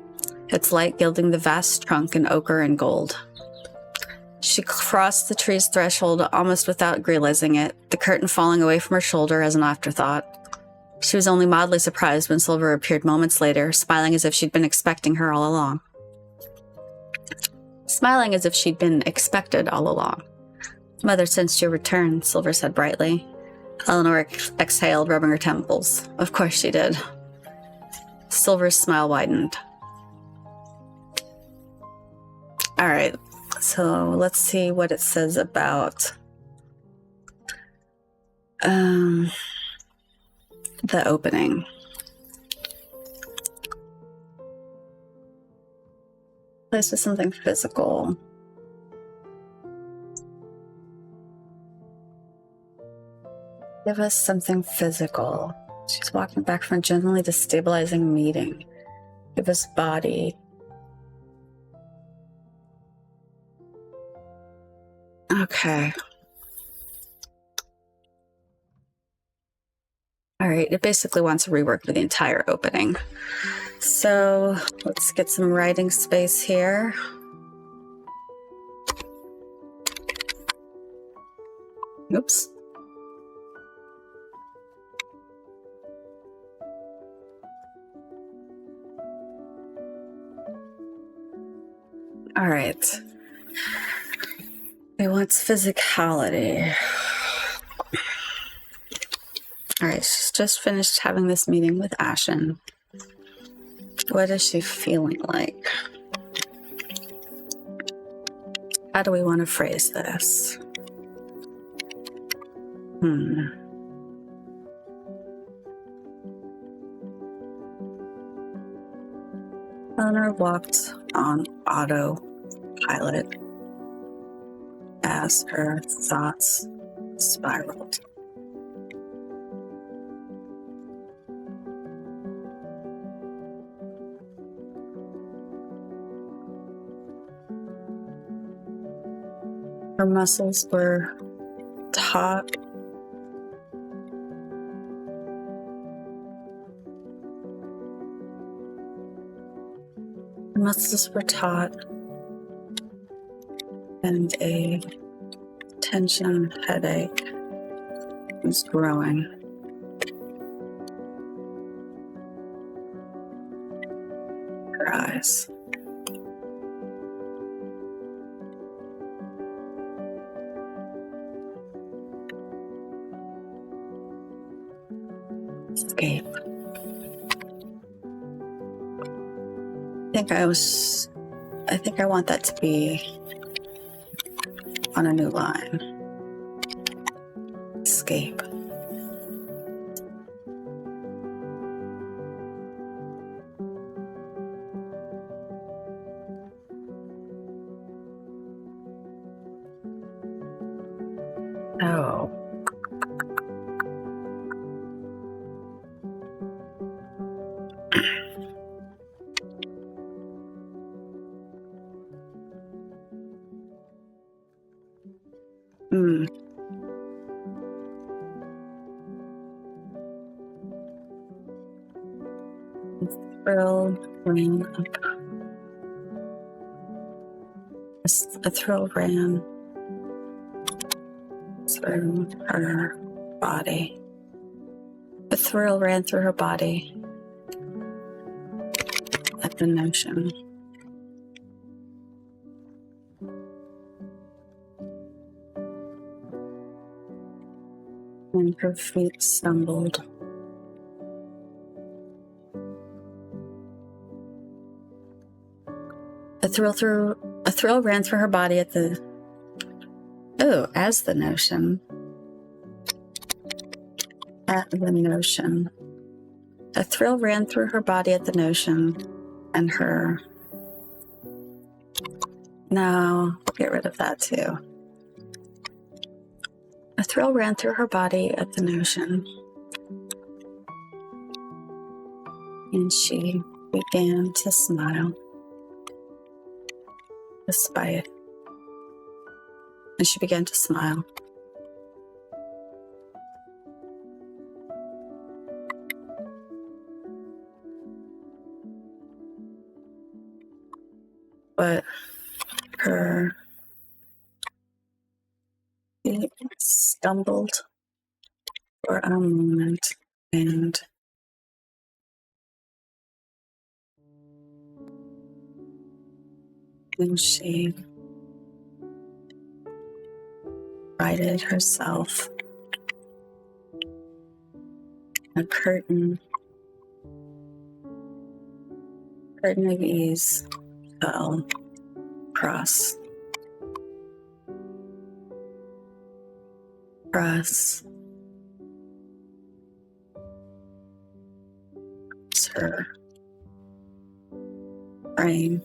its light gilding the vast trunk in ochre and gold. She crossed the tree's threshold almost without realizing it, the curtain falling away from her shoulder as an afterthought. She was only mildly surprised when Silver appeared moments later, smiling as if she'd been expecting her all along. Smiling as if she'd been expected all along. Mother sensed your return, Silver said brightly. Eleanor exhaled, rubbing her temples. Of course she did. Silver's smile widened. All right, so let's see what it says about the opening. Place with something physical. Give us something physical. She's walking back from a genuinely destabilizing meeting. Give us body. Okay. All right, it basically wants a rework for the entire opening. So let's get some writing space here. Oops. All right. It wants physicality. All right, she's just finished having this meeting with Ashen. What is she feeling like? How do we want to phrase this? Eleanor walked on autopilot as her thoughts spiraled. Her muscles were taut. Her muscles were taut, and a tension headache was growing. Her eyes. Escape. I think I want that to be on a new line. Escape. Oh. A thrill ran through her body. A thrill ran through her body at the notion. And her feet stumbled. A thrill ran through her body as the notion. At the notion. A thrill ran through her body at the notion, and her. No, we'll get rid of that too. A thrill ran through her body at the notion, and she began to smile. Despite, and she began to smile. Her feet stumbled for a moment, and then she righted herself. A curtain of ease fell across her frame,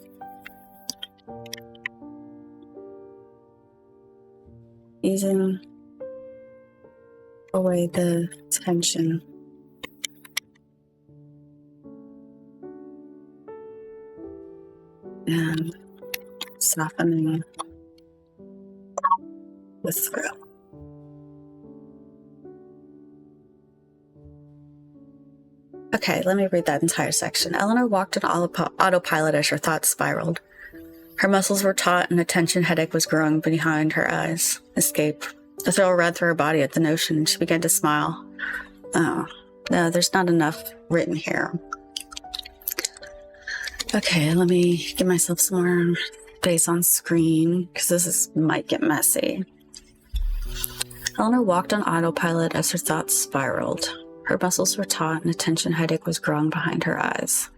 easing away the tension and softening the throat. Okay, let me read that entire section. Eleanor walked on autopilot as her thoughts spiraled. Her muscles were taut and a tension headache was growing behind her eyes. Escape. A thrill ran through her body at the notion. She began to smile. Oh, no, there's not enough written here. Okay, let me give myself some more space on screen because might get messy. Eleanor walked on autopilot as her thoughts spiraled. Her muscles were taut and a tension headache was growing behind her eyes.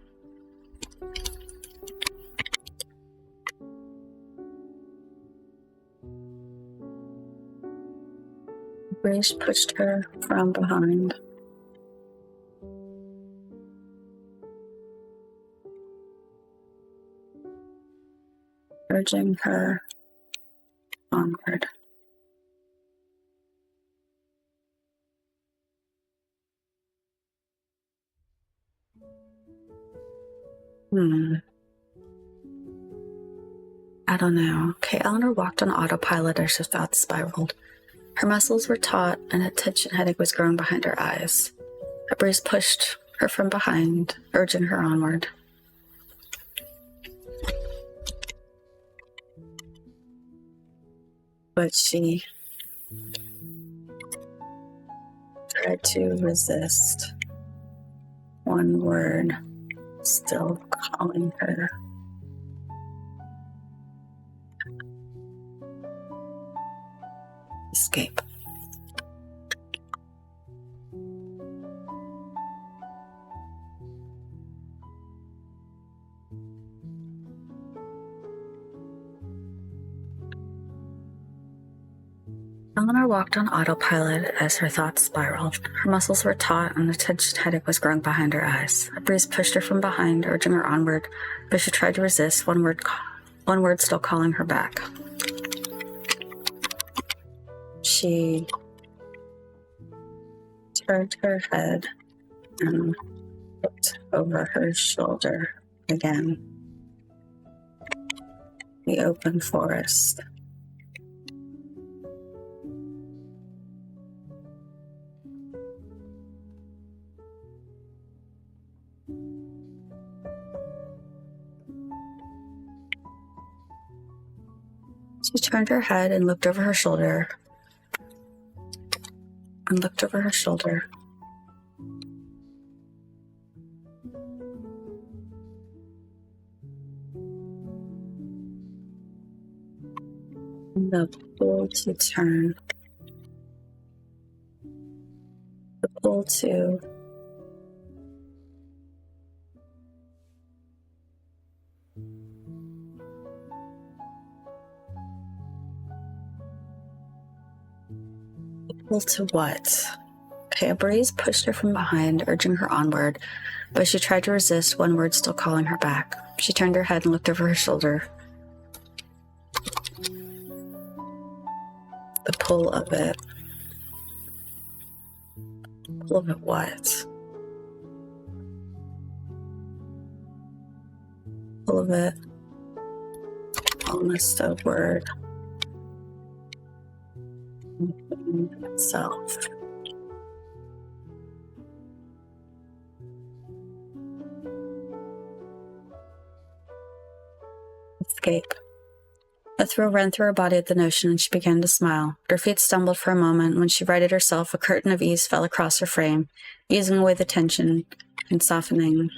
The breeze pushed her from behind. Urging her onward. I don't know. Okay, Eleanor walked on autopilot as her thoughts spiraled. Her muscles were taut and a tension headache was growing behind her eyes. A breeze pushed her from behind, urging her onward. But she tried to resist. One word still calling her. Escape. Eleanor walked on autopilot as her thoughts spiraled. Her muscles were taut and a tension headache was growing behind her eyes. A breeze pushed her from behind, urging her onward, but she tried to resist, one word still calling her back. She turned her head and looked over her shoulder again. The open forest. She turned her head and looked over her shoulder. The pull to turn. The pull to what? Okay, a breeze pushed her from behind, urging her onward, but she tried to resist, one word still calling her back. She turned her head and looked over her shoulder. The pull of it. Pull of it what? Pull of it. Almost a word. Itself. Escape. A thrill ran through her body at the notion, and she began to smile. Her feet stumbled for a moment, and when she righted herself, a curtain of ease fell across her frame, easing away the tension and softening.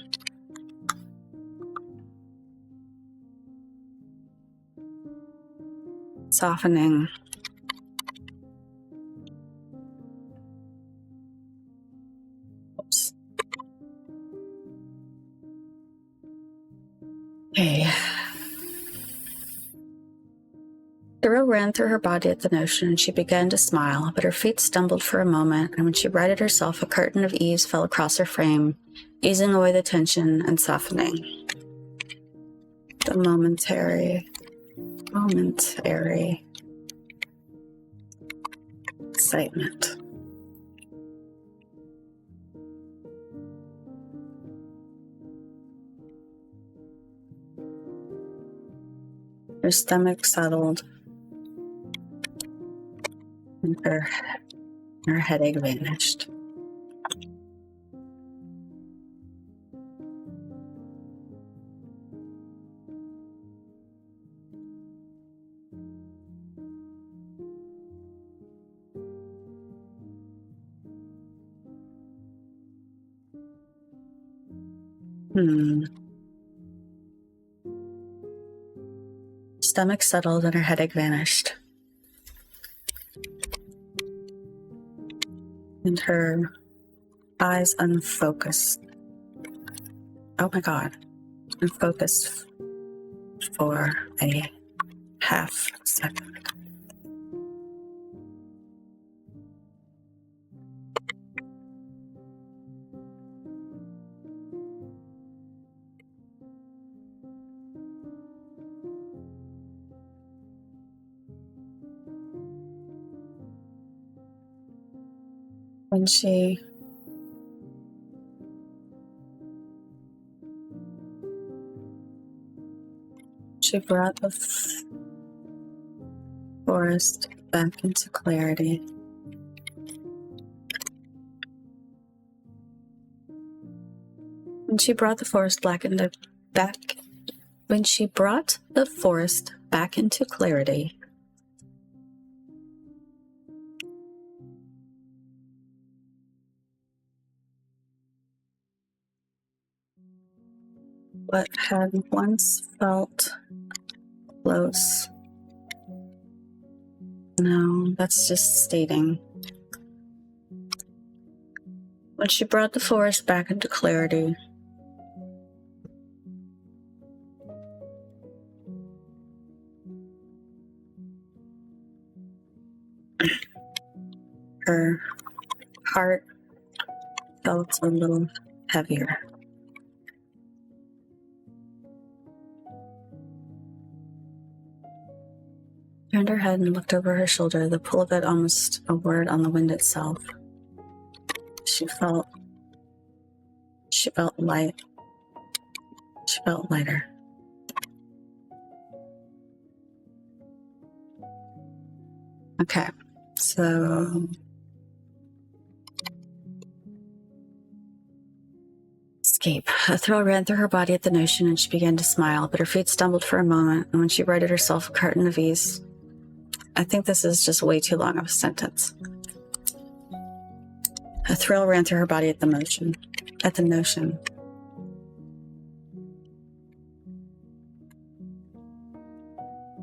Oops. Okay. Thrill ran through her body at the notion, and she began to smile, but her feet stumbled for a moment, and when she righted herself, a curtain of ease fell across her frame, easing away the tension and softening. The momentary excitement. Her stomach settled, and her headache vanished. Stomach settled and her headache vanished. And her eyes unfocused. Oh my God. Unfocused for a half second. When she brought the forest back into clarity. When she brought the forest back into clarity, what had once felt close. No, that's just stating. When she brought the forest back into clarity, her heart felt a little heavier. Turned her head and looked over her shoulder, the pull of it almost a word on the wind itself. She felt light. She felt lighter. Okay, so escape. A thrill ran through her body at the notion, and she began to smile, but her feet stumbled for a moment, and when she righted herself, a curtain of ease. I think this is just way too long of a sentence. A thrill ran through her body at the notion.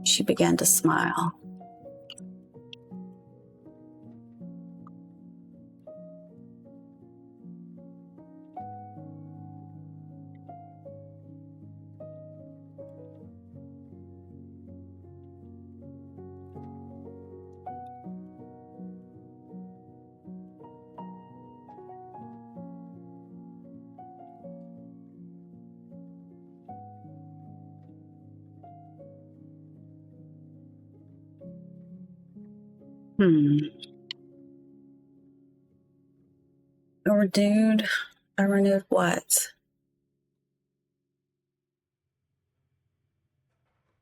She began to smile. A renewed what?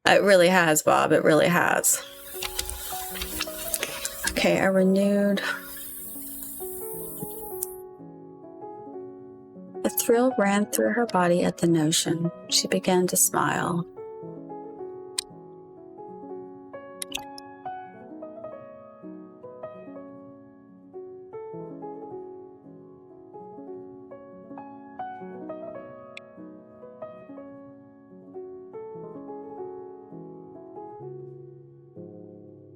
It really has, Bob. It really has. Okay, a renewed. A thrill ran through her body at the notion. She began to smile.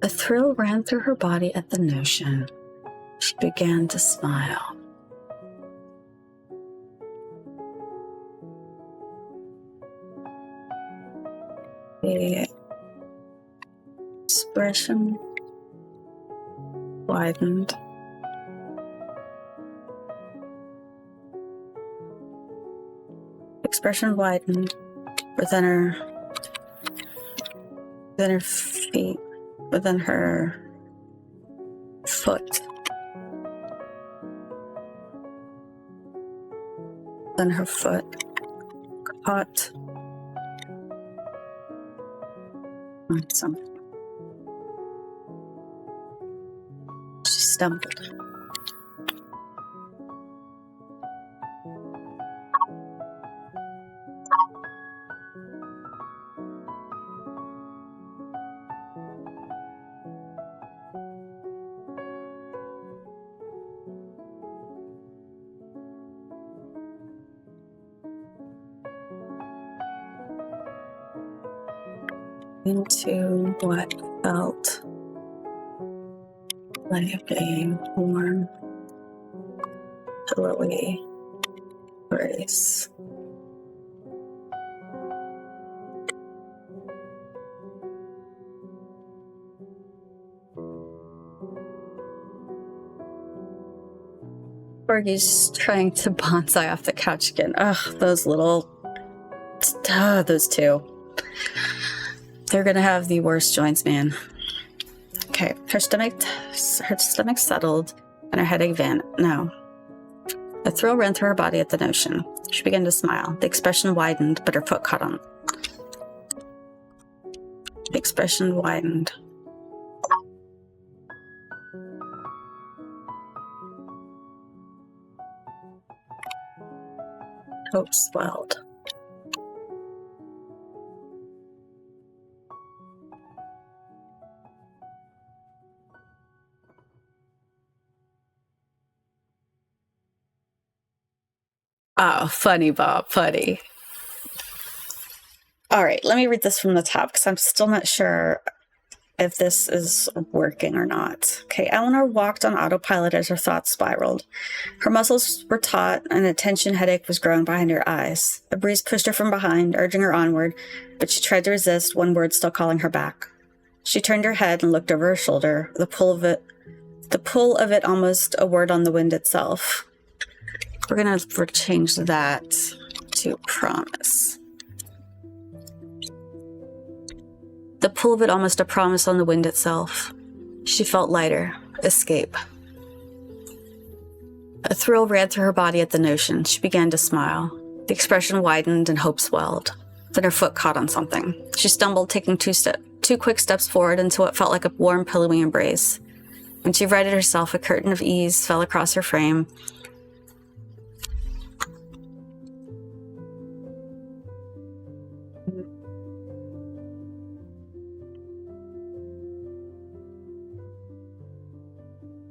A thrill ran through her body at the notion. She began to smile. The expression widened. Expression widened within her feet, within her foot, within her foot, caught on something. She stumbled. Into what felt like a warm, pillowy embrace. Fergie's trying to bonsai off the couch again. Ugh, those two. They're gonna have the worst joints, man. Okay, her stomach settled and her headache vanished. No. A thrill ran through her body at the notion. She began to smile. The expression widened, but her foot caught on. The expression widened. Hope swelled. Oh, funny, Bob, funny. All right, let me read this from the top because I'm still not sure if this is working or not. Okay, Eleanor walked on autopilot as her thoughts spiraled. Her muscles were taut and a tension headache was growing behind her eyes. A breeze pushed her from behind, urging her onward, but she tried to resist, one word still calling her back. She turned her head and looked over her shoulder, the pull of it almost a word on the wind itself. We're going to change that to promise. The pull of it almost a promise on the wind itself. She felt lighter. Escape. A thrill ran through her body at the notion. She began to smile. The expression widened and hope swelled. Then her foot caught on something. She stumbled, taking two quick steps forward into what felt like a warm, pillowy embrace. When she righted herself, a curtain of ease fell across her frame.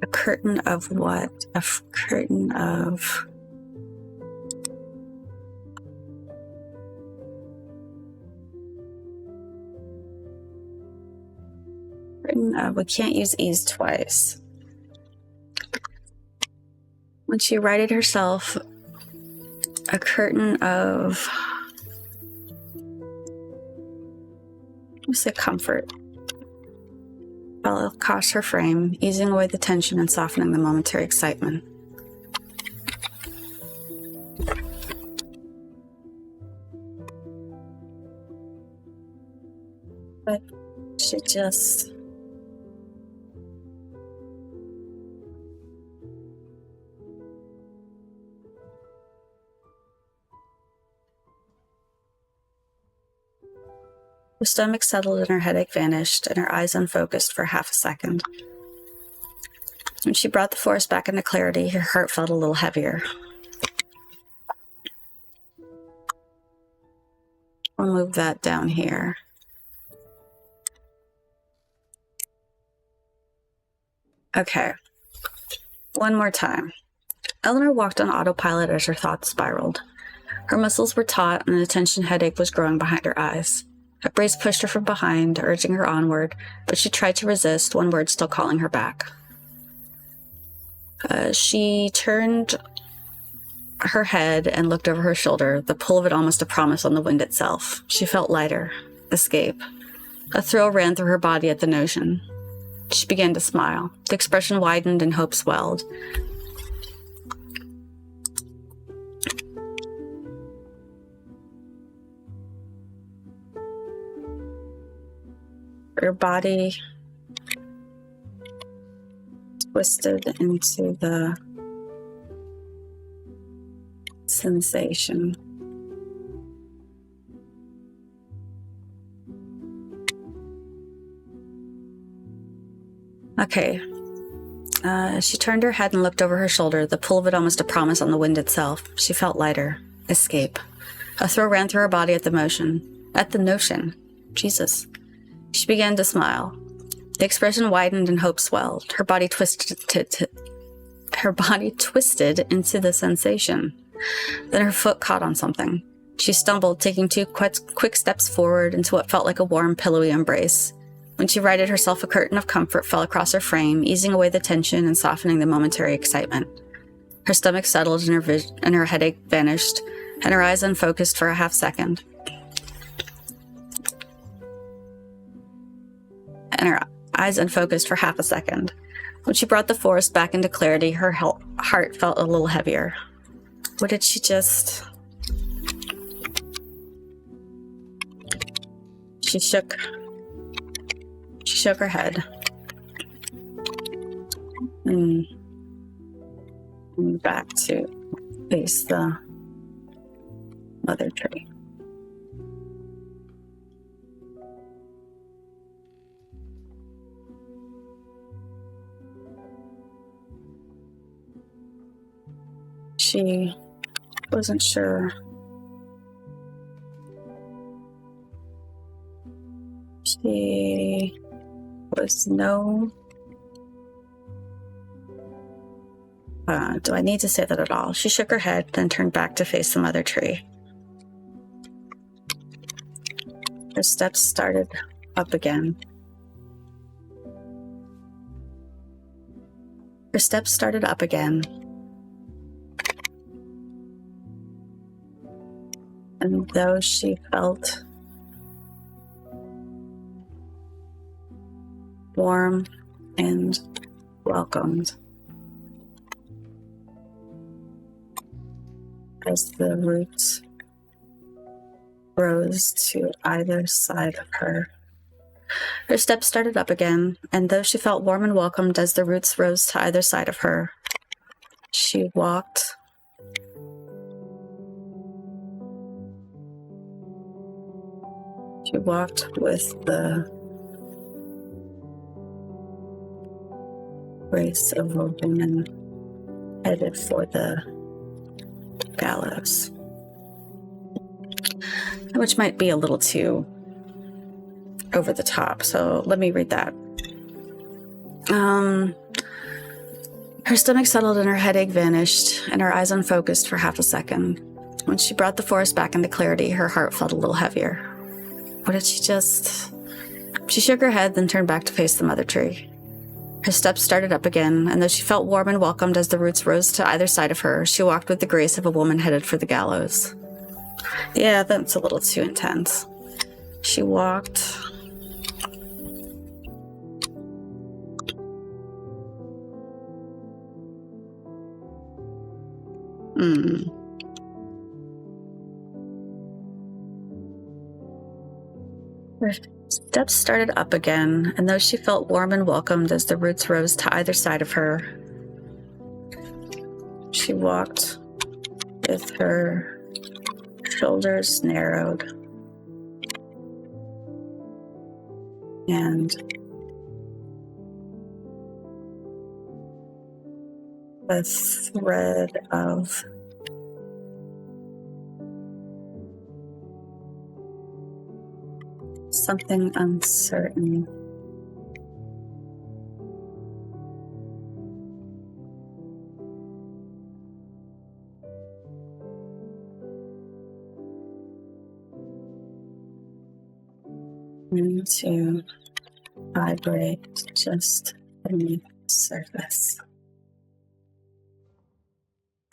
A curtain of what? A curtain of... we can't use ease twice. When she righted herself, a curtain of... let's say comfort fell across her frame, easing away the tension and softening the momentary excitement. But she just... her stomach settled and her headache vanished, and her eyes unfocused for half a second. When she brought the forest back into clarity, her heart felt a little heavier. We'll move that down here. Okay. One more time. Eleanor walked on autopilot as her thoughts spiraled. Her muscles were taut and a tension headache was growing behind her eyes. A breeze pushed her from behind, urging her onward, but she tried to resist, one word still calling her back. She turned her head and looked over her shoulder, the pull of it almost a promise on the wind itself. She felt lighter. Escape. A thrill ran through her body at the notion. She began to smile. The expression widened and hope swelled. Her body twisted into the sensation. Okay. She turned her head and looked over her shoulder, the pull of it almost a promise on the wind itself. She felt lighter. Escape. A thrill ran through her body at the notion. Jesus. She began to smile. The expression widened and hope swelled. Her body twisted into the sensation. Then her foot caught on something. She stumbled, taking 2 quick steps forward into what felt like a warm, pillowy embrace. When she righted herself, a curtain of comfort fell across her frame, easing away the tension and softening the momentary excitement. Her stomach settled and her headache vanished, and her eyes unfocused for a half second. When she brought the forest back into clarity, her heart felt a little heavier. What did she just... She shook her head. And back to face the mother tree. She wasn't sure. She was no... do I need to say that at all? She shook her head, then turned back to face the mother tree. Her steps started up again. And though she felt warm and welcomed as the roots rose to either side of her. Her steps started up again, and though she felt warm and welcomed as the roots rose to either side of her, she walked with the grace of a woman headed for the gallows, which might be a little too over the top, so let me read that. Her stomach settled and her headache vanished, and her eyes unfocused for half a second. When she brought the forest back into clarity, her heart felt a little heavier. What did she just... She shook her head, then turned back to face the mother tree. Her steps started up again, and though she felt warm and welcomed as the roots rose to either side of her, she walked with the grace of a woman headed for the gallows. Yeah, that's a little too intense. She walked... Her steps started up again, and though she felt warm and welcomed as the roots rose to either side of her, she walked with her shoulders narrowed and a thread of something uncertain to vibrate just beneath the surface.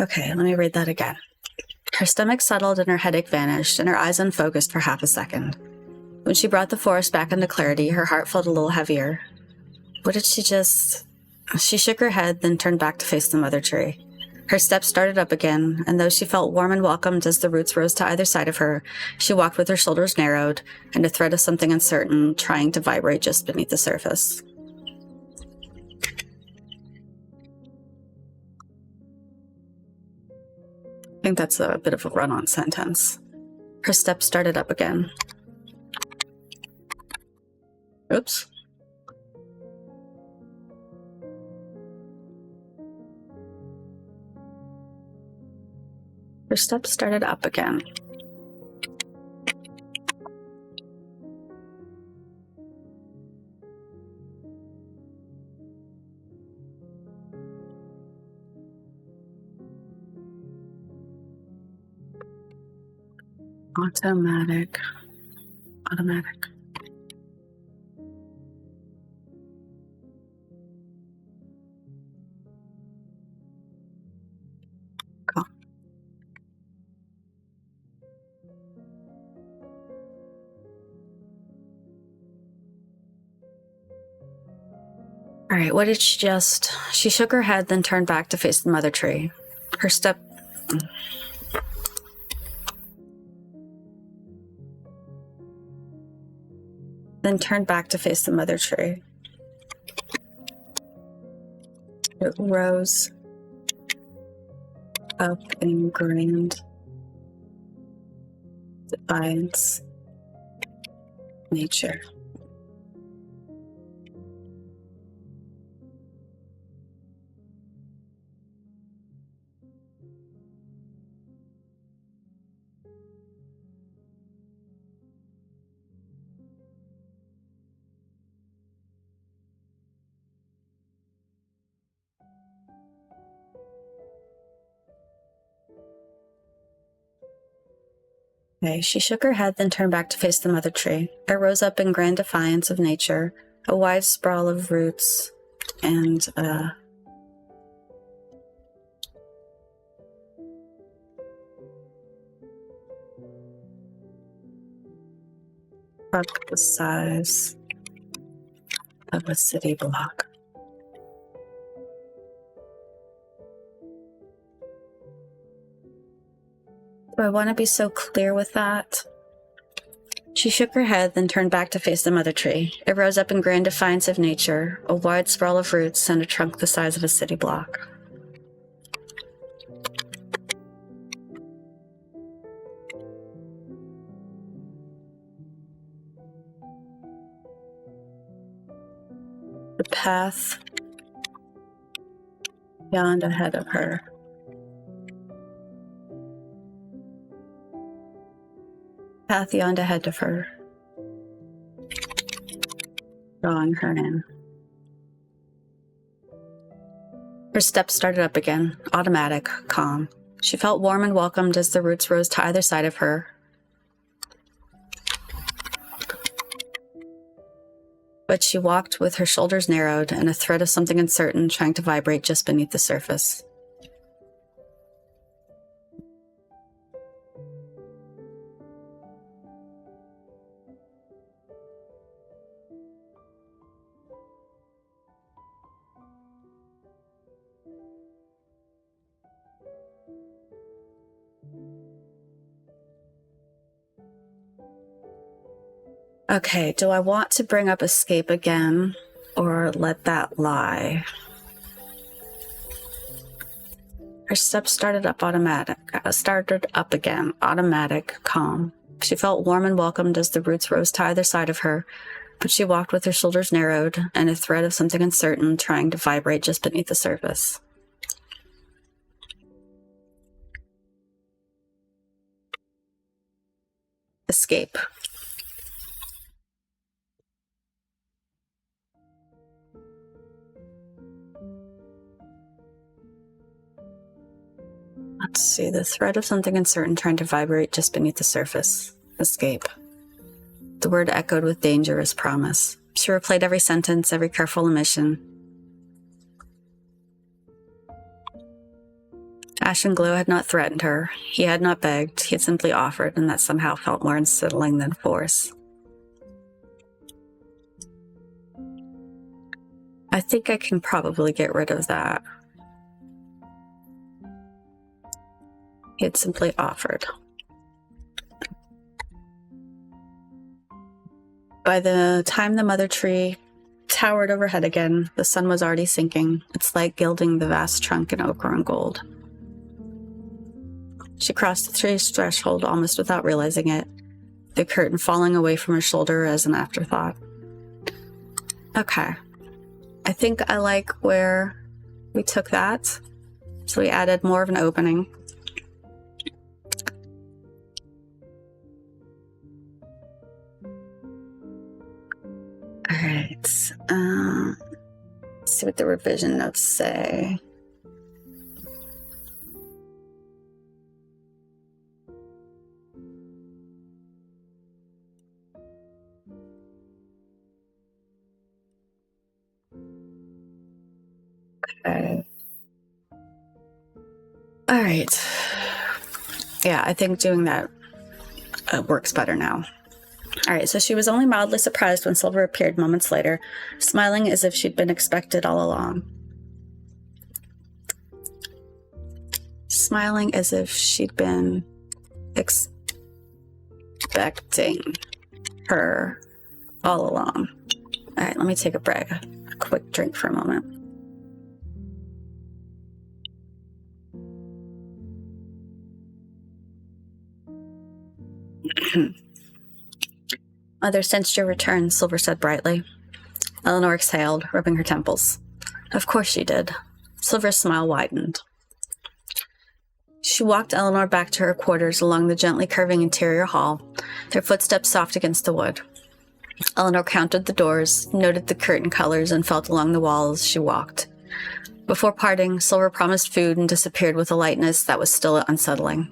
Okay, let me read that again. Her stomach settled and her headache vanished, and her eyes unfocused for half a second. When she brought the forest back into clarity, her heart felt a little heavier. What did she just... She shook her head, then turned back to face the mother tree. Her steps started up again, and though she felt warm and welcomed as the roots rose to either side of her, she walked with her shoulders narrowed and a thread of something uncertain trying to vibrate just beneath the surface. I think that's a bit of a run-on sentence. Her steps started up again. Oops. Her steps started up again. Automatic. Cool. All right, what did she just... She shook her head, then turned back to face the mother tree. Her step... Then turned back to face the mother tree. It rose up in grand defiance nature. Okay, she shook her head, then turned back to face the mother tree. It rose up in grand defiance of nature, a wide sprawl of roots and up the size of a city block. Do I want to be so clear with that? She shook her head, then turned back to face the mother tree. It rose up in grand defiance of nature, a wide sprawl of roots and a trunk the size of a city block. The path yawned ahead of her. Path yawned ahead of her, drawing her in. Her steps started up again, automatic, calm. She felt warm and welcomed as the roots rose to either side of her. But she walked with her shoulders narrowed and a thread of something uncertain trying to vibrate just beneath the surface. Okay, do I want to bring up escape again or let that lie? Her steps started up again, automatic, calm. She felt warm and welcomed as the roots rose to either side of her, but she walked with her shoulders narrowed and a thread of something uncertain trying to vibrate just beneath the surface. Escape. Let's see, the thread of something uncertain trying to vibrate just beneath the surface. Escape. The word echoed with dangerous promise. She replayed every sentence, every careful omission. Ash and Glow had not threatened her. He had not begged. He had simply offered, and that somehow felt more unsettling than force. I think I can probably get rid of that. He had simply offered. By the time the mother tree towered overhead again, the sun was already sinking, its light gilding the vast trunk in ochre and gold. She crossed the tree's threshold almost without realizing it, the curtain falling away from her shoulder as an afterthought. Okay. I think I like where we took that. So we added more of an opening. Alright. Let's see what the revision notes say. Okay. All right. Yeah, I think doing that works better now. All right, so she was only mildly surprised when Silver appeared moments later, smiling as if she'd been expected all along. Smiling as if she'd been expecting her all along. All right, let me take a quick drink for a moment. Mother sensed your return, Silver said brightly. Eleanor exhaled, rubbing her temples. Of course she did. Silver's smile widened. She walked Eleanor back to her quarters along the gently curving interior hall, their footsteps soft against the wood. Eleanor counted the doors, noted the curtain colors, and felt along the walls as she walked. Before parting, Silver promised food and disappeared with a lightness that was still unsettling.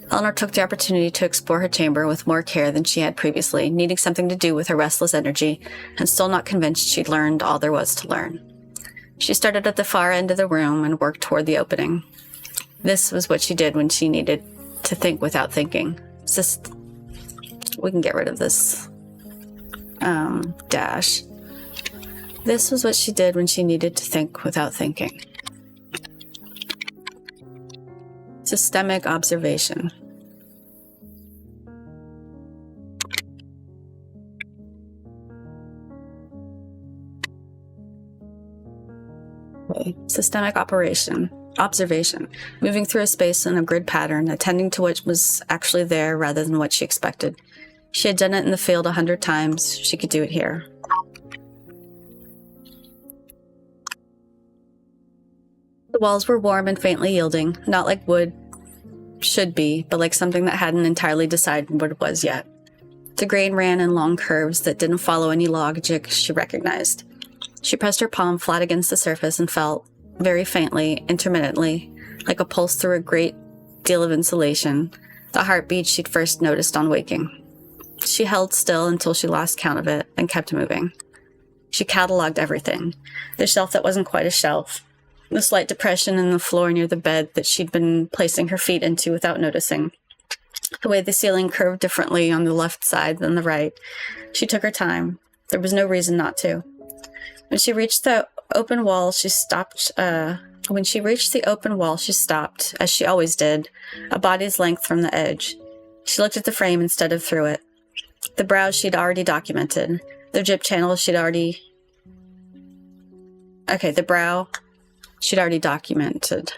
Eleanor took the opportunity to explore her chamber with more care than she had previously, needing something to do with her restless energy, and still not convinced she'd learned all there was to learn. She started at the far end of the room and worked toward the opening. This was what she did when she needed to think without thinking. We can get rid of this dash. This was what she did when she needed to think without thinking. Systemic observation. Okay. Systemic observation. Moving through a space in a grid pattern, attending to what was actually there rather than what she expected. She had done it in the field 100 times. She could do it here. The walls were warm and faintly yielding, not like wood should be, but like something that hadn't entirely decided what it was yet. The grain ran in long curves that didn't follow any logic she recognized. She pressed her palm flat against the surface and felt, very faintly, intermittently, like a pulse through a great deal of insulation, the heartbeat she'd first noticed on waking. She held still until she lost count of it and kept moving. She cataloged everything. The shelf that wasn't quite a shelf, the slight depression in the floor near the bed that she'd been placing her feet into without noticing, the way the ceiling curved differently on the left side than the right. She took her time. There was no reason not to. When she reached the open wall, she stopped, as she always did, a body's length from the edge. She looked at the frame instead of through it. The brows she'd already documented. The drip channels she'd already documented.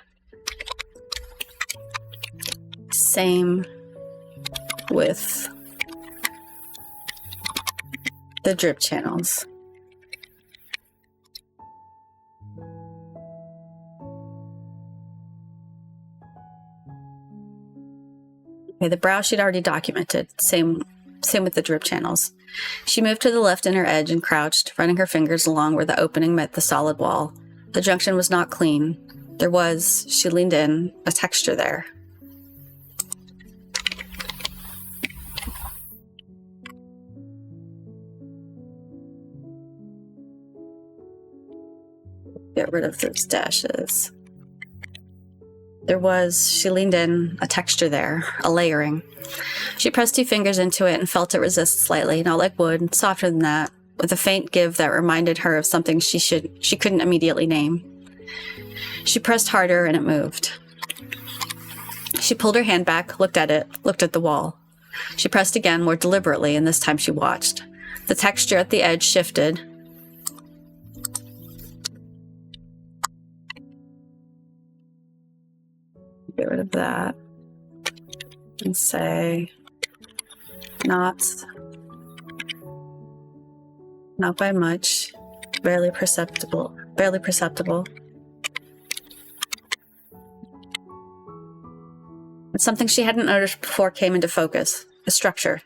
Same with the drip channels. Okay, the brow she'd already documented. Same with the drip channels. She moved to the left in her edge and crouched, running her fingers along where the opening met the solid wall. The junction was not clean. There was, she leaned in, a texture there. Get rid of those dashes. She leaned in, a texture there, a layering. She pressed 2 fingers into it and felt it resist slightly, not like wood, softer than that, with a faint give that reminded her of something she couldn't immediately name. She pressed harder and it moved. She pulled her hand back, looked at it, looked at the wall. She pressed again, more deliberately, and this time she watched. The texture at the edge shifted. Get rid of that. And say, not by much, barely perceptible. But something she hadn't noticed before came into focus, a structure.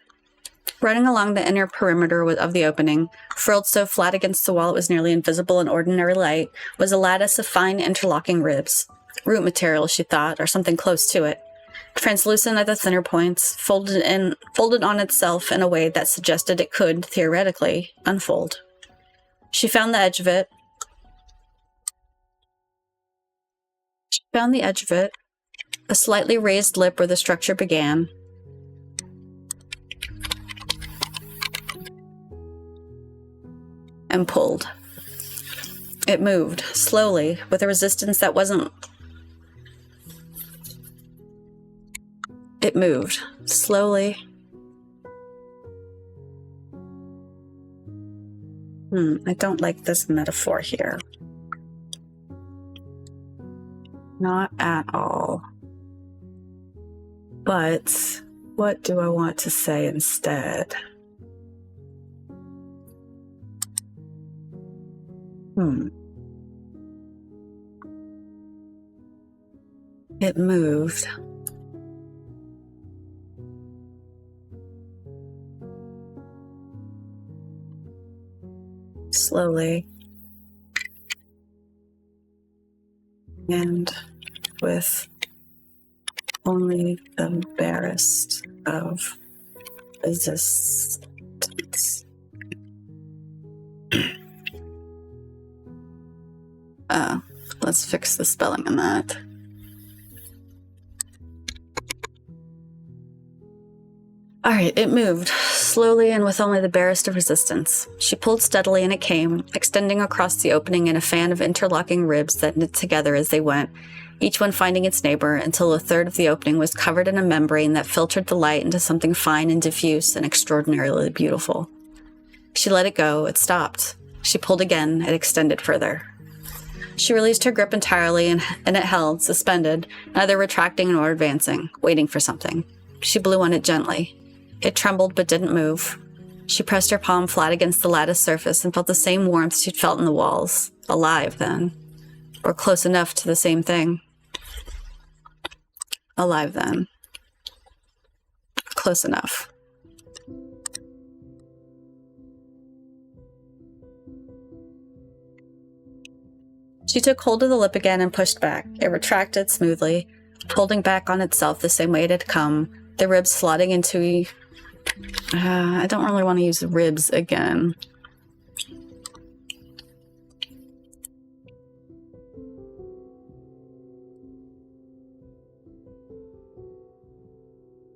Running along the inner perimeter of the opening, frilled so flat against the wall it was nearly invisible in ordinary light, was a lattice of fine interlocking ribs. Root material, she thought, or something close to it. Translucent at the thinner points, folded on itself in a way that suggested it could, theoretically, unfold. She found the edge of it. A slightly raised lip where the structure began. And pulled. It moved, slowly, with a resistance that wasn't... It moved, slowly. I don't like this metaphor here. Not at all. But what do I want to say instead? It moved. Slowly. And with only the barest of resistance. Let's fix the spelling on that. All right, it moved, slowly and with only the barest of resistance. She pulled steadily and it came, extending across the opening in a fan of interlocking ribs that knit together as they went, each one finding its neighbor, until a third of the opening was covered in a membrane that filtered the light into something fine and diffuse and extraordinarily beautiful. She let it go, it stopped. She pulled again, it extended further. She released her grip entirely and it held, suspended, neither retracting nor advancing, waiting for something. She blew on it gently. It trembled but didn't move. She pressed her palm flat against the lattice surface and felt the same warmth she'd felt in the walls. Alive, then. Or close enough to the same thing. Alive, then. Close enough. She took hold of the lip again and pushed back. It retracted smoothly, holding back on itself the same way it had come, the ribs slotting into... I don't really want to use ribs again.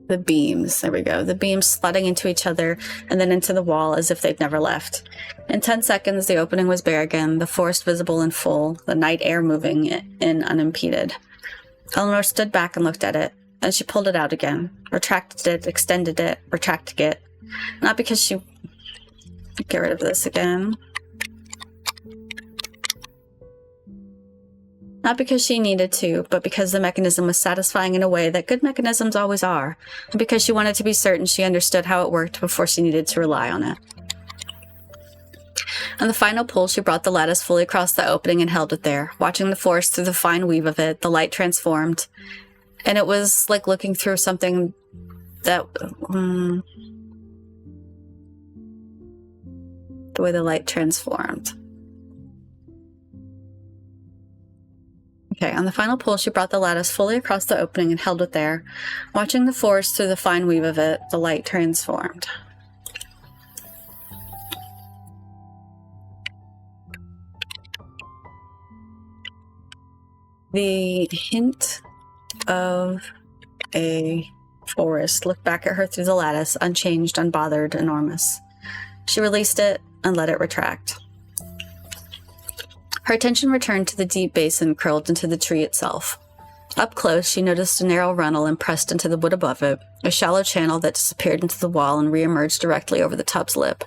The beams, there we go. The beams slotting into each other and then into the wall as if they'd never left. In 10 seconds, the opening was bare again, the forest visible in full, the night air moving in unimpeded. Eleanor stood back and looked at it. Then she pulled it out again, retracted it, extended it, retracted it. Not because she... Get rid of this again. Not because she needed to, but because the mechanism was satisfying in a way that good mechanisms always are, and because she wanted to be certain she understood how it worked before she needed to rely on it. On the final pull, she brought the lattice fully across the opening and held it there, watching the forest through the fine weave of it, the light transformed. And it was like looking through something that... the way the light transformed. Okay, on the final pull, she brought the lattice fully across the opening and held it there. Watching the forest through the fine weave of it, the light transformed. The hint of a forest looked back at her through the lattice, unchanged, unbothered, enormous. She released it and let it retract. Her attention returned to the deep basin curled into the tree itself. Up close, she noticed a narrow runnel impressed into the wood above it, a shallow channel that disappeared into the wall and re-emerged directly over the tub's lip.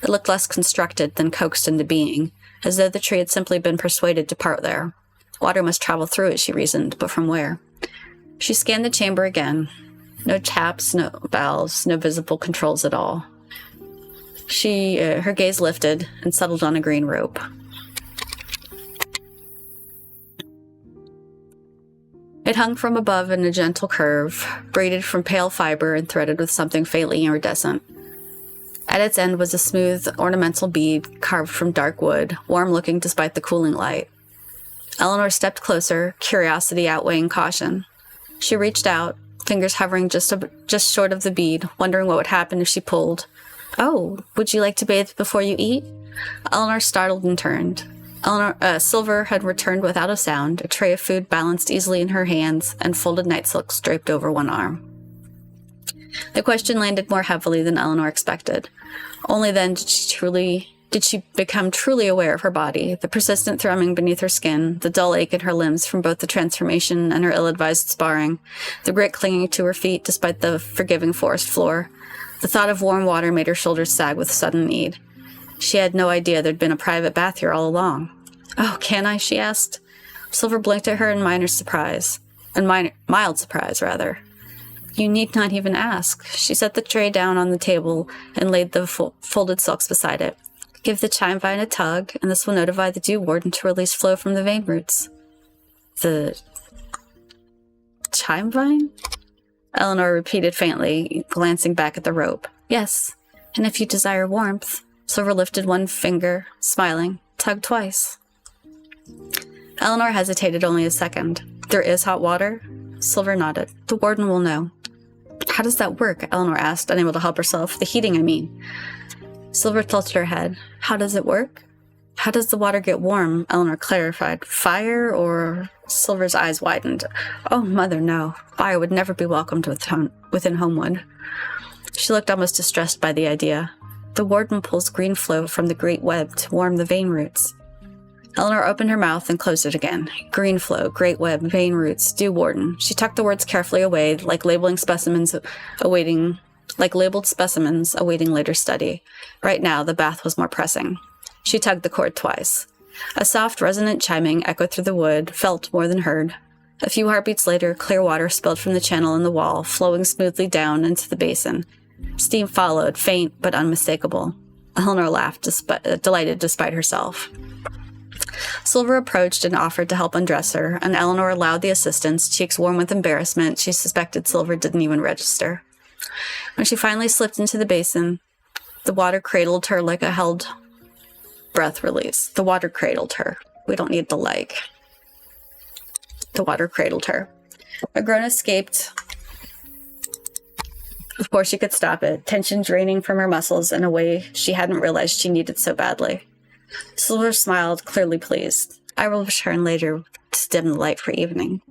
It looked less constructed than coaxed into being, as though the tree had simply been persuaded to part there. Water must travel through it, she reasoned, but from where? She scanned the chamber again. No taps, no valves, no visible controls at all. Her gaze lifted and settled on a green rope. It hung from above in a gentle curve, braided from pale fiber and threaded with something faintly iridescent. At its end was a smooth, ornamental bead carved from dark wood, warm-looking despite the cooling light. Eleanor stepped closer, curiosity outweighing caution. She reached out, fingers hovering just short of the bead, wondering what would happen if she pulled. "Oh, would you like to bathe before you eat?" Eleanor startled and turned. Silver had returned without a sound, a tray of food balanced easily in her hands, and folded night silks draped over one arm. The question landed more heavily than Eleanor expected. Only then did she become truly aware of her body, the persistent thrumming beneath her skin, the dull ache in her limbs from both the transformation and her ill-advised sparring, the grit clinging to her feet despite the forgiving forest floor. The thought of warm water made her shoulders sag with sudden need. She had no idea there'd been a private bath here all along. "Oh, can I?" she asked. Silver blinked at her in mild surprise. "You need not even ask." She set the tray down on the table and laid the folded silks beside it. "Give the chime vine a tug, and this will notify the dew warden to release flow from the vein roots." "The chime vine?" Eleanor repeated faintly, glancing back at the rope. "Yes, and if you desire warmth..." Silver lifted one finger, smiling. "Tug twice." Eleanor hesitated only a second. "There is hot water?" Silver nodded. "The warden will know." "How does that work?" Eleanor asked, unable to help herself. "The heating, I mean." Silver tilted her head. "How does it work?" "How does the water get warm?" Eleanor clarified. "Fire or..." Silver's eyes widened. "Oh, Mother, no. Fire would never be welcomed within Homewood." She looked almost distressed by the idea. "The warden pulls green flow from the great web to warm the vein roots." Eleanor opened her mouth and closed it again. Green flow, great web, vein roots, dew warden. She tucked the words carefully away, like labeled specimens awaiting later study. Right now, the bath was more pressing. She tugged the cord twice. A soft, resonant chiming echoed through the wood, felt more than heard. A few heartbeats later, clear water spilled from the channel in the wall, flowing smoothly down into the basin. Steam followed, faint but unmistakable. Eleanor laughed, delighted despite herself. Silver approached and offered to help undress her, and Eleanor allowed the assistance, cheeks warm with embarrassment she suspected Silver didn't even register. When she finally slipped into the basin, the water cradled her like a held breath release. The water cradled her. We don't need the like. The water cradled her. A groan escaped before she could stop it, tension draining from her muscles in a way she hadn't realized she needed so badly. Silver smiled, clearly pleased. "I will return later to dim the light for evening."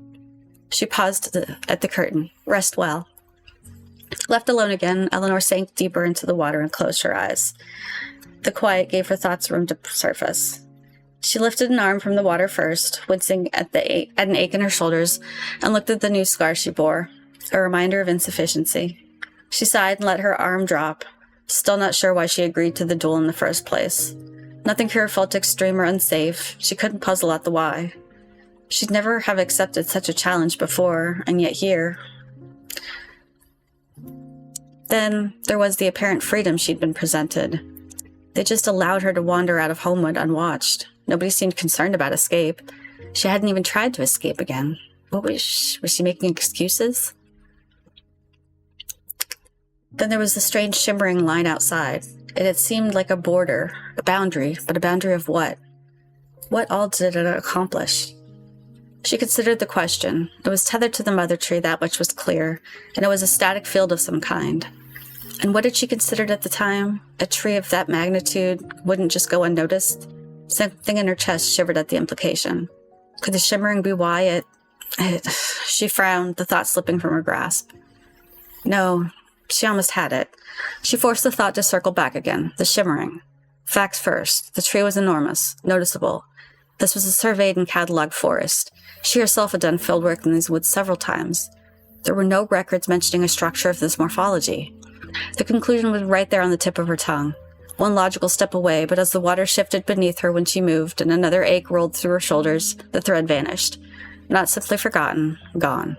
She paused at the curtain. "Rest well." Left alone again, Eleanor sank deeper into the water and closed her eyes. The quiet gave her thoughts room to surface. She lifted an arm from the water first, wincing at an ache in her shoulders, and looked at the new scar she bore, a reminder of insufficiency. She sighed and let her arm drop, still not sure why she agreed to the duel in the first place. Nothing here felt extreme or unsafe. She couldn't puzzle out the why. She'd never have accepted such a challenge before, and yet here. Then there was the apparent freedom she'd been presented. They just allowed her to wander out of Homewood unwatched. Nobody seemed concerned about escape. She hadn't even tried to escape again. What was she making excuses? Then there was the strange shimmering line outside. It had seemed like a border, a boundary, but a boundary of what? What all did it accomplish? She considered the question. It was tethered to the mother tree, that much was clear, and it was a static field of some kind. And what had she considered at the time? A tree of that magnitude wouldn't just go unnoticed? Something in her chest shivered at the implication. Could the shimmering be why She frowned, the thought slipping from her grasp. No, she almost had it. She forced the thought to circle back again. The shimmering. Facts first. The tree was enormous, noticeable. This was a surveyed and catalogued forest. She herself had done field work in these woods several times. There were no records mentioning a structure of this morphology. The conclusion was right there on the tip of her tongue. One logical step away, but as the water shifted beneath her when she moved and another ache rolled through her shoulders, the thread vanished. Not simply forgotten, gone.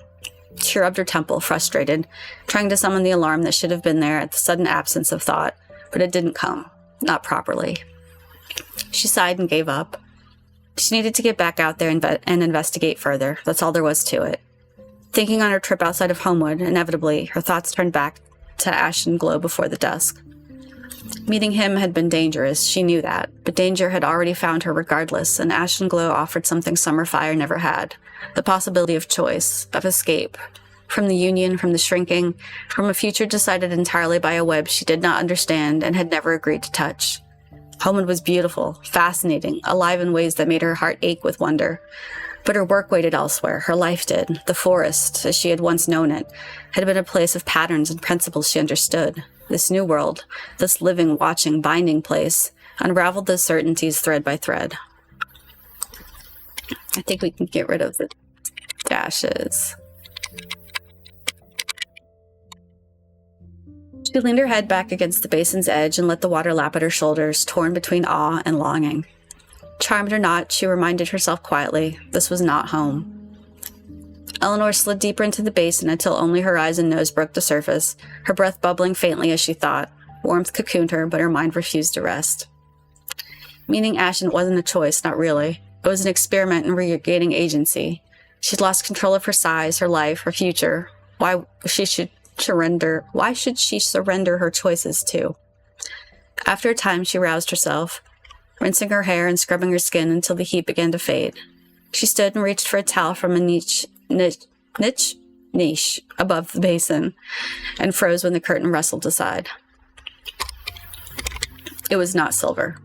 She rubbed her temple, frustrated, trying to summon the alarm that should have been there at the sudden absence of thought, but it didn't come. Not properly. She sighed and gave up. She needed to get back out there and investigate further. That's all there was to it. Thinking on her trip outside of Homewood, inevitably, her thoughts turned back to Ashen Glow before the dusk. Meeting him had been dangerous, she knew that, but danger had already found her regardless, and Ashen Glow offered something Summer Fire never had, the possibility of choice, of escape, from the union, from the shrinking, from a future decided entirely by a web she did not understand and had never agreed to touch. Homewood was beautiful, fascinating, alive in ways that made her heart ache with wonder. But her work waited elsewhere, her life did. The forest, as she had once known it, had been a place of patterns and principles she understood. This new world, this living, watching, binding place, unraveled those certainties thread by thread. I think we can get rid of the dashes. She leaned her head back against the basin's edge and let the water lap at her shoulders, torn between awe and longing. Charmed or not, she reminded herself quietly, this was not home. Eleanor slid deeper into the basin until only her eyes and nose broke the surface, her breath bubbling faintly as she thought. Warmth cocooned her, but her mind refused to rest. Meeting Ashen wasn't a choice, not really. It was an experiment in regaining agency. She'd lost control of her size, her life, her future. Why should she surrender her choices to? After a time, she roused herself, rinsing her hair and scrubbing her skin until the heat began to fade. She stood and reached for a towel from a niche above the basin and froze when the curtain rustled aside. It was not silver.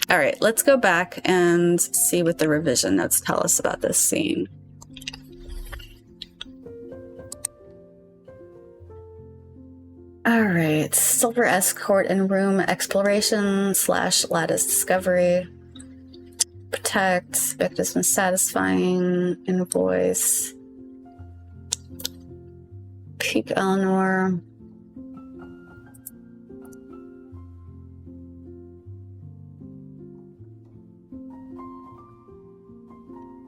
All right, let's go back and see what the revision notes tell us about this scene. All right, silver escort and room exploration / lattice discovery. Protect, victim satisfying, invoice. Peak Eleanor.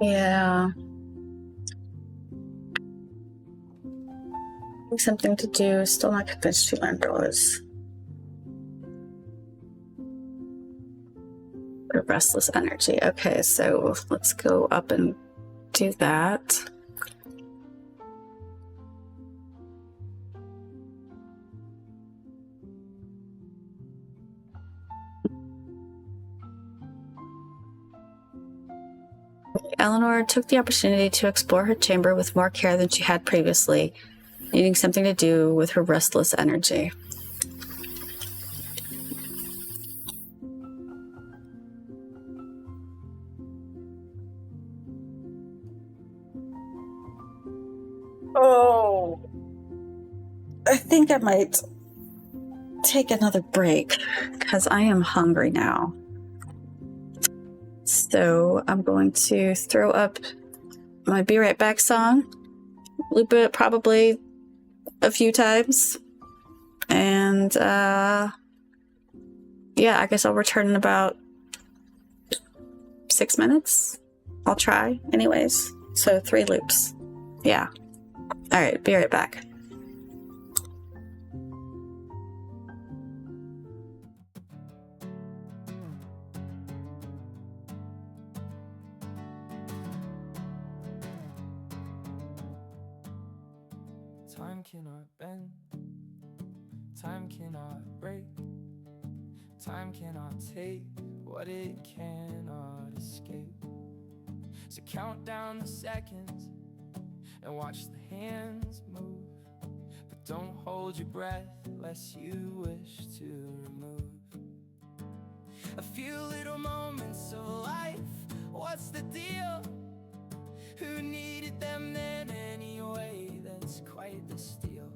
Yeah. Something to do. Still not convinced she learned those. Restless energy. Okay, so let's go up and do that. Eleanor took the opportunity to explore her chamber with more care than she had previously, needing something to do with her restless energy. Oh, I think I might take another break because I am hungry now. So I'm going to throw up my Be Right Back song, loop it probably a few times, and yeah, I guess I'll return in about 6 minutes. I'll try anyways. So 3 loops. Yeah. All right, be right back. Time cannot bend, time cannot break, time cannot take what it cannot escape. So count down the seconds and watch the hands move, but don't hold your breath lest you wish to remove a few little moments of life. What what's the deal? Who needed them then anyway? That's quite the steal.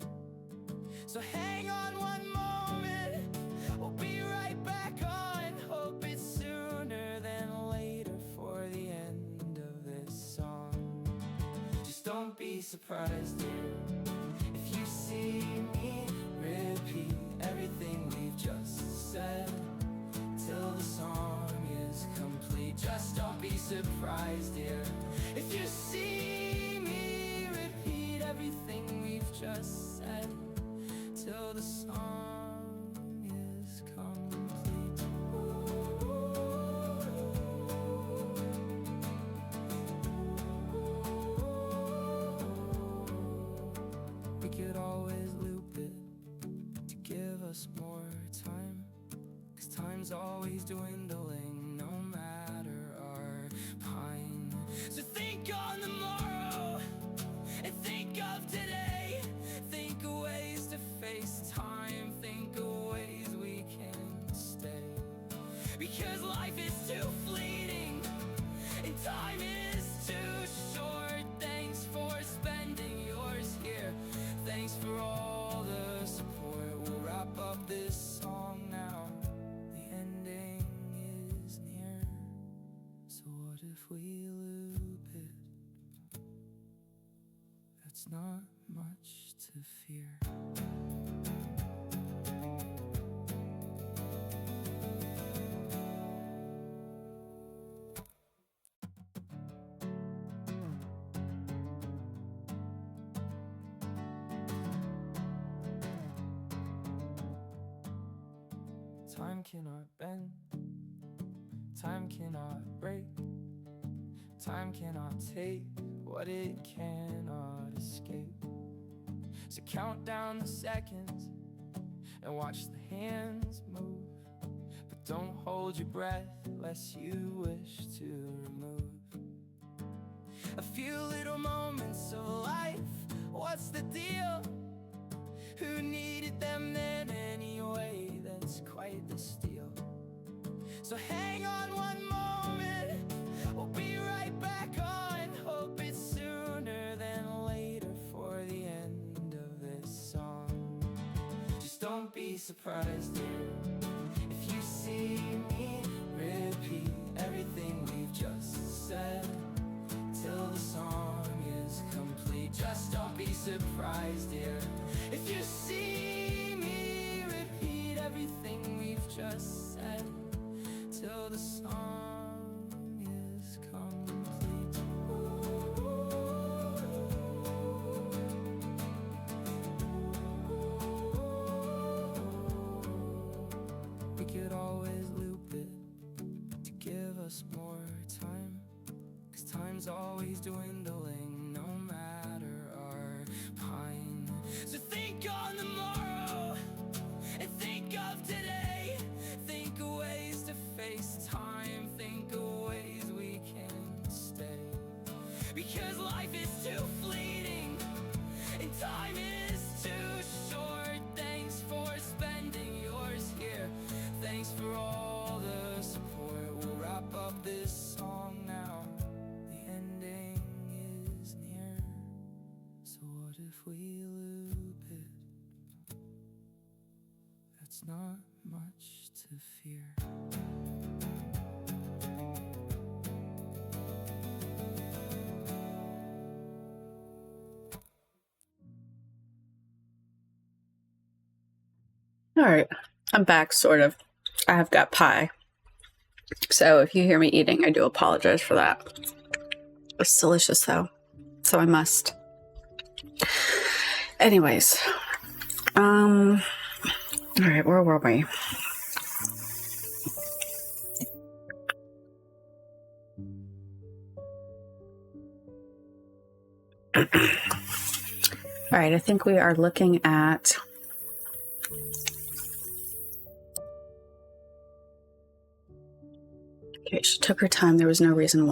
So hang on one moment, we'll be right back on. Hope it's sooner than later for the end of this song. Just don't be surprised, dear, if you see me repeat everything we've just said till the song is complete. Just don't be surprised, dear, if you see me repeat everything we've just said till the song is complete. We could always loop it to give us more time, 'cause time's always dwindling no matter our pine. So think on the morrow and think of today. Think of ways to face time, think of ways we can stay. Because life is too fleeting and time is too short. Thanks for spending yours here, thanks for all the support. We'll wrap up this song now, the ending is near. So what if we loop it? That's not much to fear. Time cannot bend, time cannot break, time cannot take what it cannot escape. So count down the seconds and watch the hands move, but don't hold your breath lest you wish to remove a few little moments of life. What's the deal? Who needed them then anyway? That's quite the steal. So hang on one moment, we'll be right back on. Hope it's sooner than later for the end of this song. Just don't be surprised, dear, if you see me repeat everything we've just said till the song is complete. Just don't be surprised, dear, if you see me repeat everything we've just said till the song is complete. We could always loop it to give us more time, 'cause time's always dwindling no matter our pine. So think on the morrow and think of today. Think of ways to face time, think of ways we can stay. Because life is too fleeting and time is too short. Thanks for spending yours here, thanks for all the support. We'll wrap up this song now, the ending is near. So what if we loop it? That's not much to fear. All right, I'm back, sort of. I have got pie. So if you hear me eating, I do apologize for that. It's delicious, though, so I must. Anyways, all right, where were we? All right, I think we are looking at okay, she took her time. There was no reason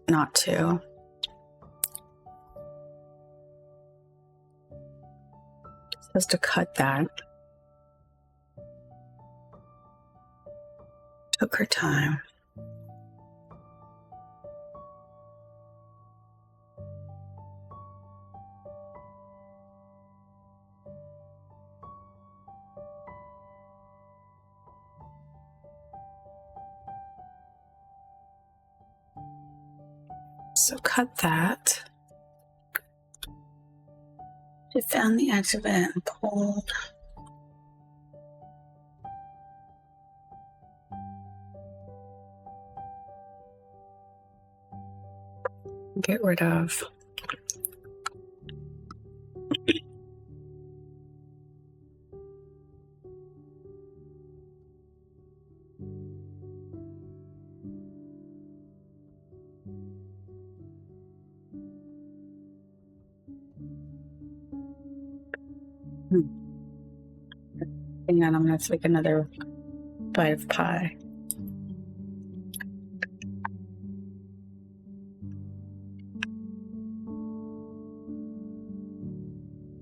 not to. Supposed to cut that. Took her time. So cut that. She found the edge of it and pulled. Get rid of. Hang on, I'm gonna take another bite of pie.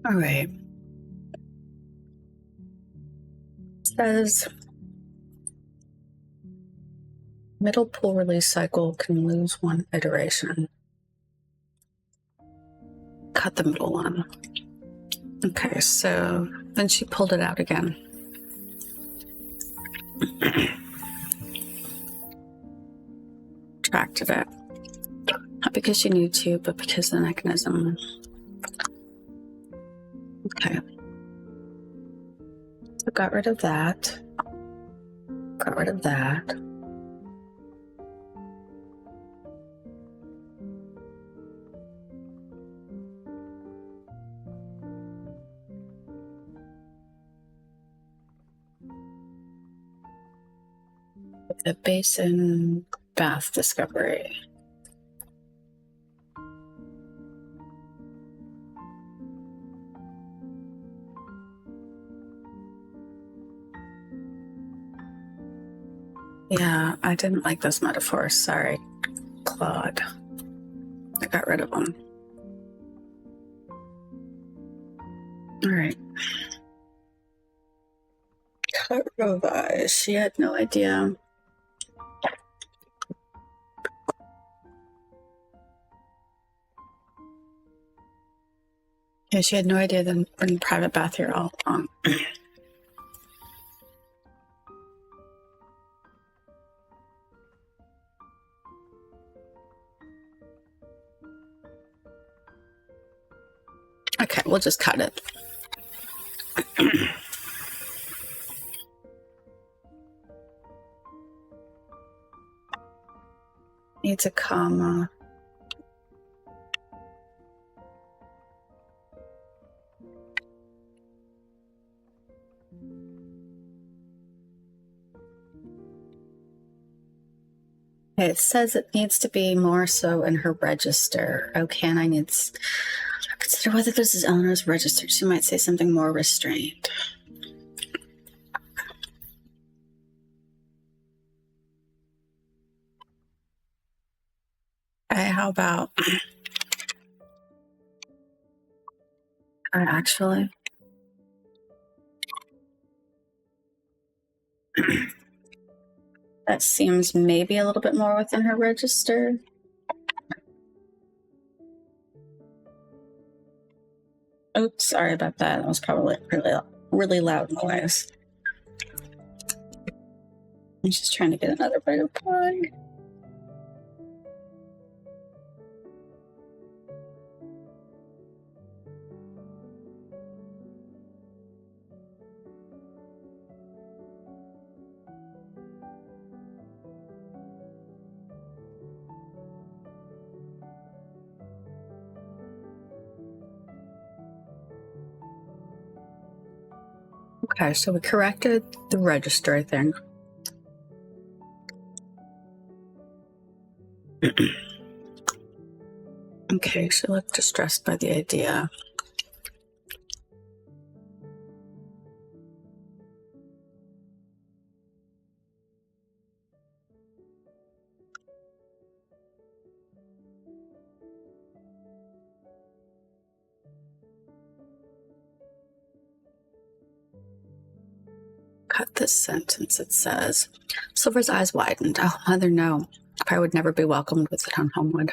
All right. It says middle pull release cycle can lose one iteration. Cut the middle one. Okay, so then she pulled it out again. Retracted it. Not because she needed to, but because of the mechanism. Okay. So got rid of that. Got rid of that. The basin bath discovery. Yeah, I didn't like those metaphors. Sorry, Claude. I got rid of them. All right. Cut revise. She had no idea. Yeah, she had no idea that we're in the private bath here all along. Okay, we'll just cut it. Needs a comma. It says it needs to be more so in her register. Okay, and I need to consider whether this is Eleanor's register. She might say something more restrained. Okay, how about actually? That seems maybe a little bit more within her register. Oops, sorry about that. That was probably really loud noise. I'm just trying to get another bite of pie. Okay, so we corrected the register, I think. Okay, she looked distressed by the idea. Cut this sentence. It says, Silver's eyes widened. Oh, mother, no. I would never be welcomed with it on Homewood.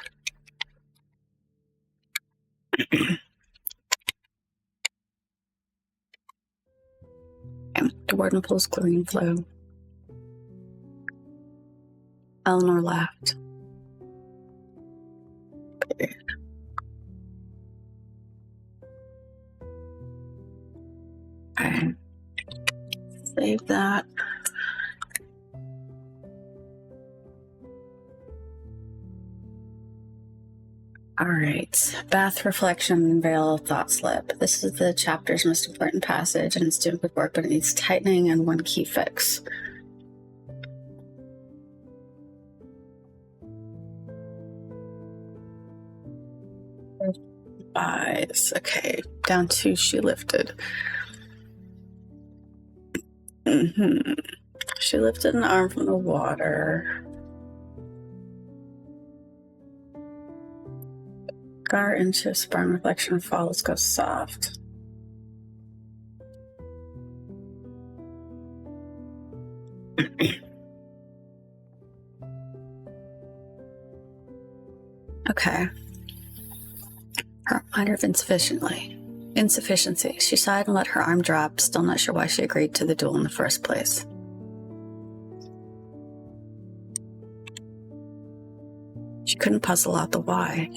The warden pulls chlorine flow. Eleanor laughed. Okay. Okay. Save that. All right. Bath reflection veil thought slip. This is the chapter's most important passage, and it's doing good work, but it needs tightening and one key fix. Eyes. Okay. Down to she lifted. She lifted an arm from the water. Gar into a sparring reflection follows, goes soft. Okay. Her reminder of insufficiency. She sighed and let her arm drop, still not sure why she agreed to the duel in the first place. She couldn't puzzle out the why.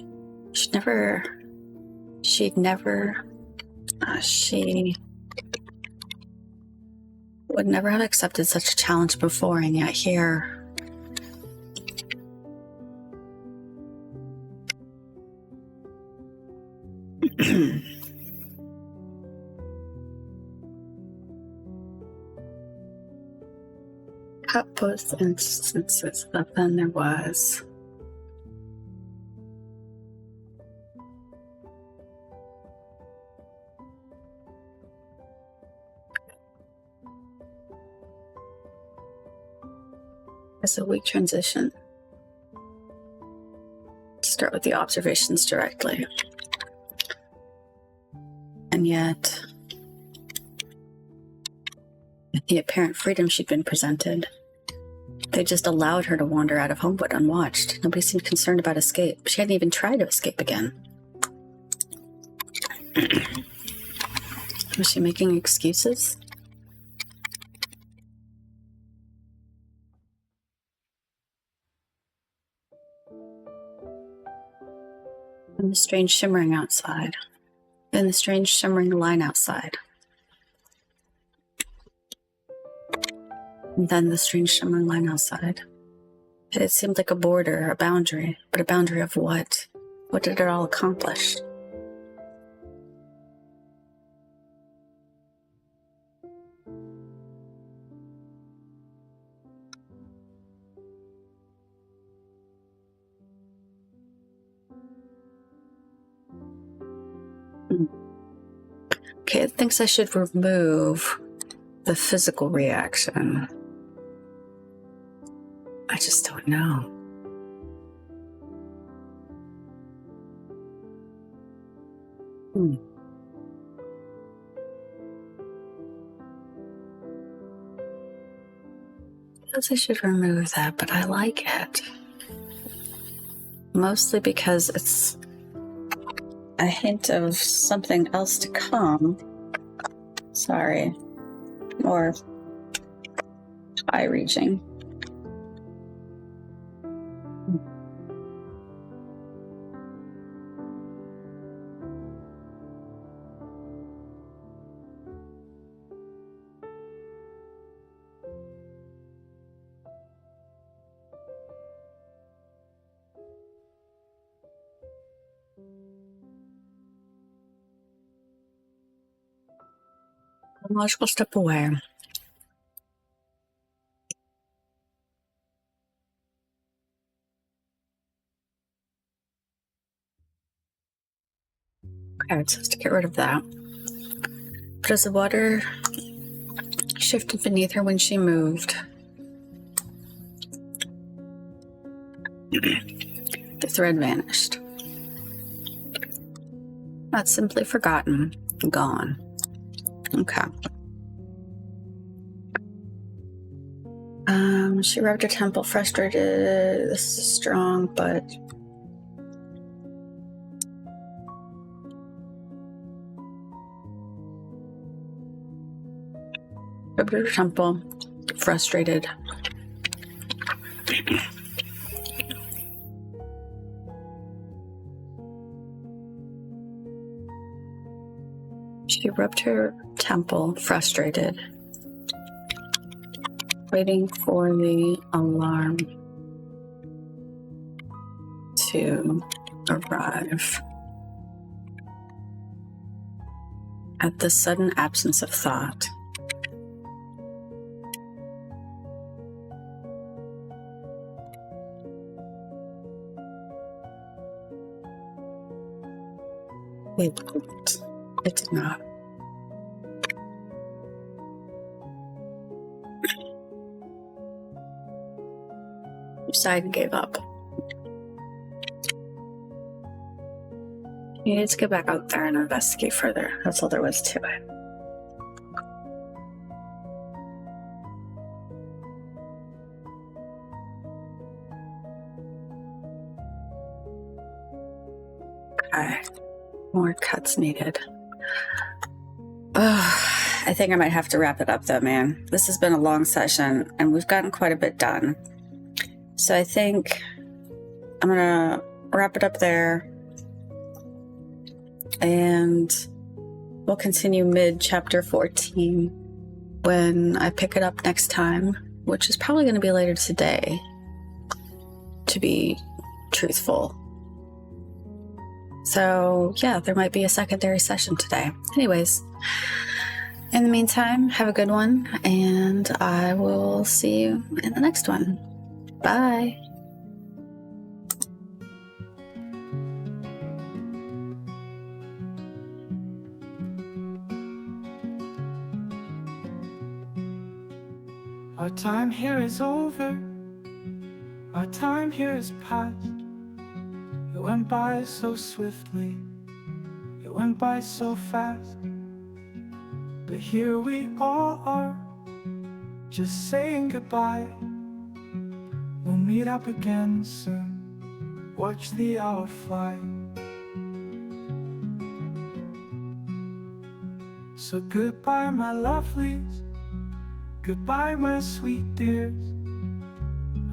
She would never have accepted such a challenge before, and yet here... Cut both instances, but then there was... It's a weak transition. Start with the observations directly. And yet, the apparent freedom she'd been presented, they just allowed her to wander out of Homewood unwatched. Nobody seemed concerned about escape. She hadn't even tried to escape again. Was she making excuses? And the strange shimmering outside. And the strange shimmering line outside. And then the strange shimmering line outside. It seemed like a border, a boundary. But a boundary of what? What did it all accomplish? Okay, it thinks I should remove the physical reaction. I just don't know. I guess I should remove that, but I like it. Mostly because it's a hint of something else to come. Sorry. More high-reaching. A logical step away. Okay, it says to get rid of that. But as the water shifted beneath her when she moved, the thread vanished. Not simply forgotten, gone. Okay. She rubbed her temple, frustrated. This is strong, but rubbed her temple, frustrated. She rubbed her temple, frustrated, waiting for the alarm to arrive. At the sudden absence of thought, it did not. She sighed and gave up. You needed to get back out there and investigate further. That's all there was to it. Okay. More cuts needed. I think I might have to wrap it up though, man. This has been a long session and we've gotten quite a bit done. So I think I'm gonna wrap it up there. And we'll continue mid-chapter 14 when I pick it up next time, which is probably going to be later today, to be truthful. So, yeah, there might be a secondary session today. Anyways, in the meantime, have a good one, and I will see you in the next one. Bye. Our time here is over. Our time here is past. It went by so swiftly. It went by so fast. But here we all are, just saying goodbye. We'll meet up again soon. Watch the hour fly. So goodbye, my lovelies. Goodbye, my sweet dears.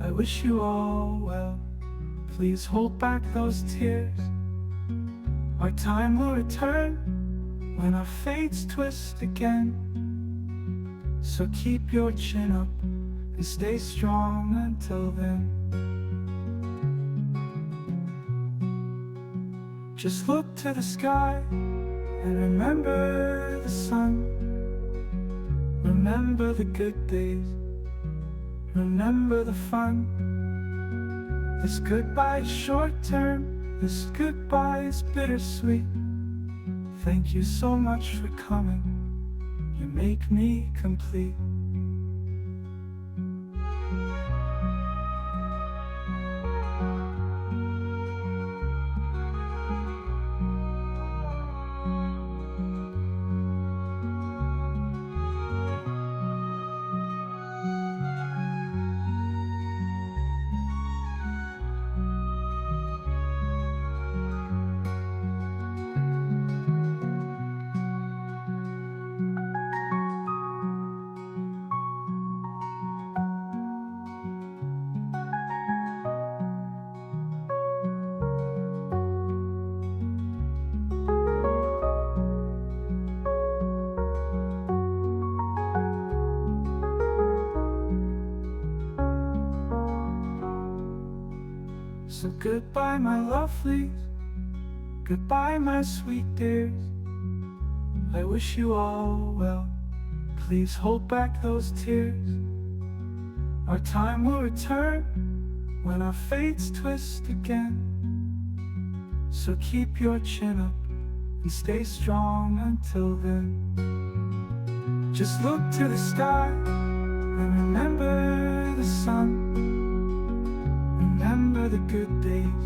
I wish you all well. Please hold back those tears. Our time will return when our fates twist again. So keep your chin up and stay strong until then. Just look to the sky and remember the sun. Remember the good days, remember the fun. This goodbye is short term, this goodbye is bittersweet. Thank you so much for coming, you make me complete. So goodbye, my lovelies. Goodbye, my sweet dears. I wish you all well. Please hold back those tears. Our time will return when our fates twist again. So keep your chin up and stay strong until then. Just look to the sky and remember the sun. Remember the good days,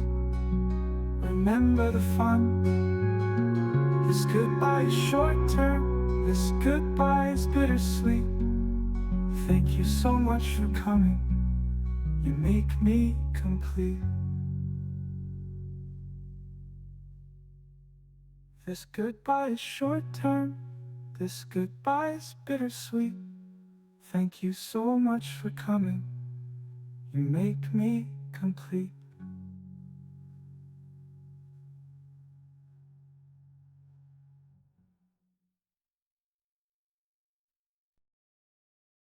remember the fun. This goodbye is short term, this goodbye is bittersweet. Thank you so much for coming, you make me complete. This goodbye is short term, this goodbye is bittersweet. Thank you so much for coming, you make me complete.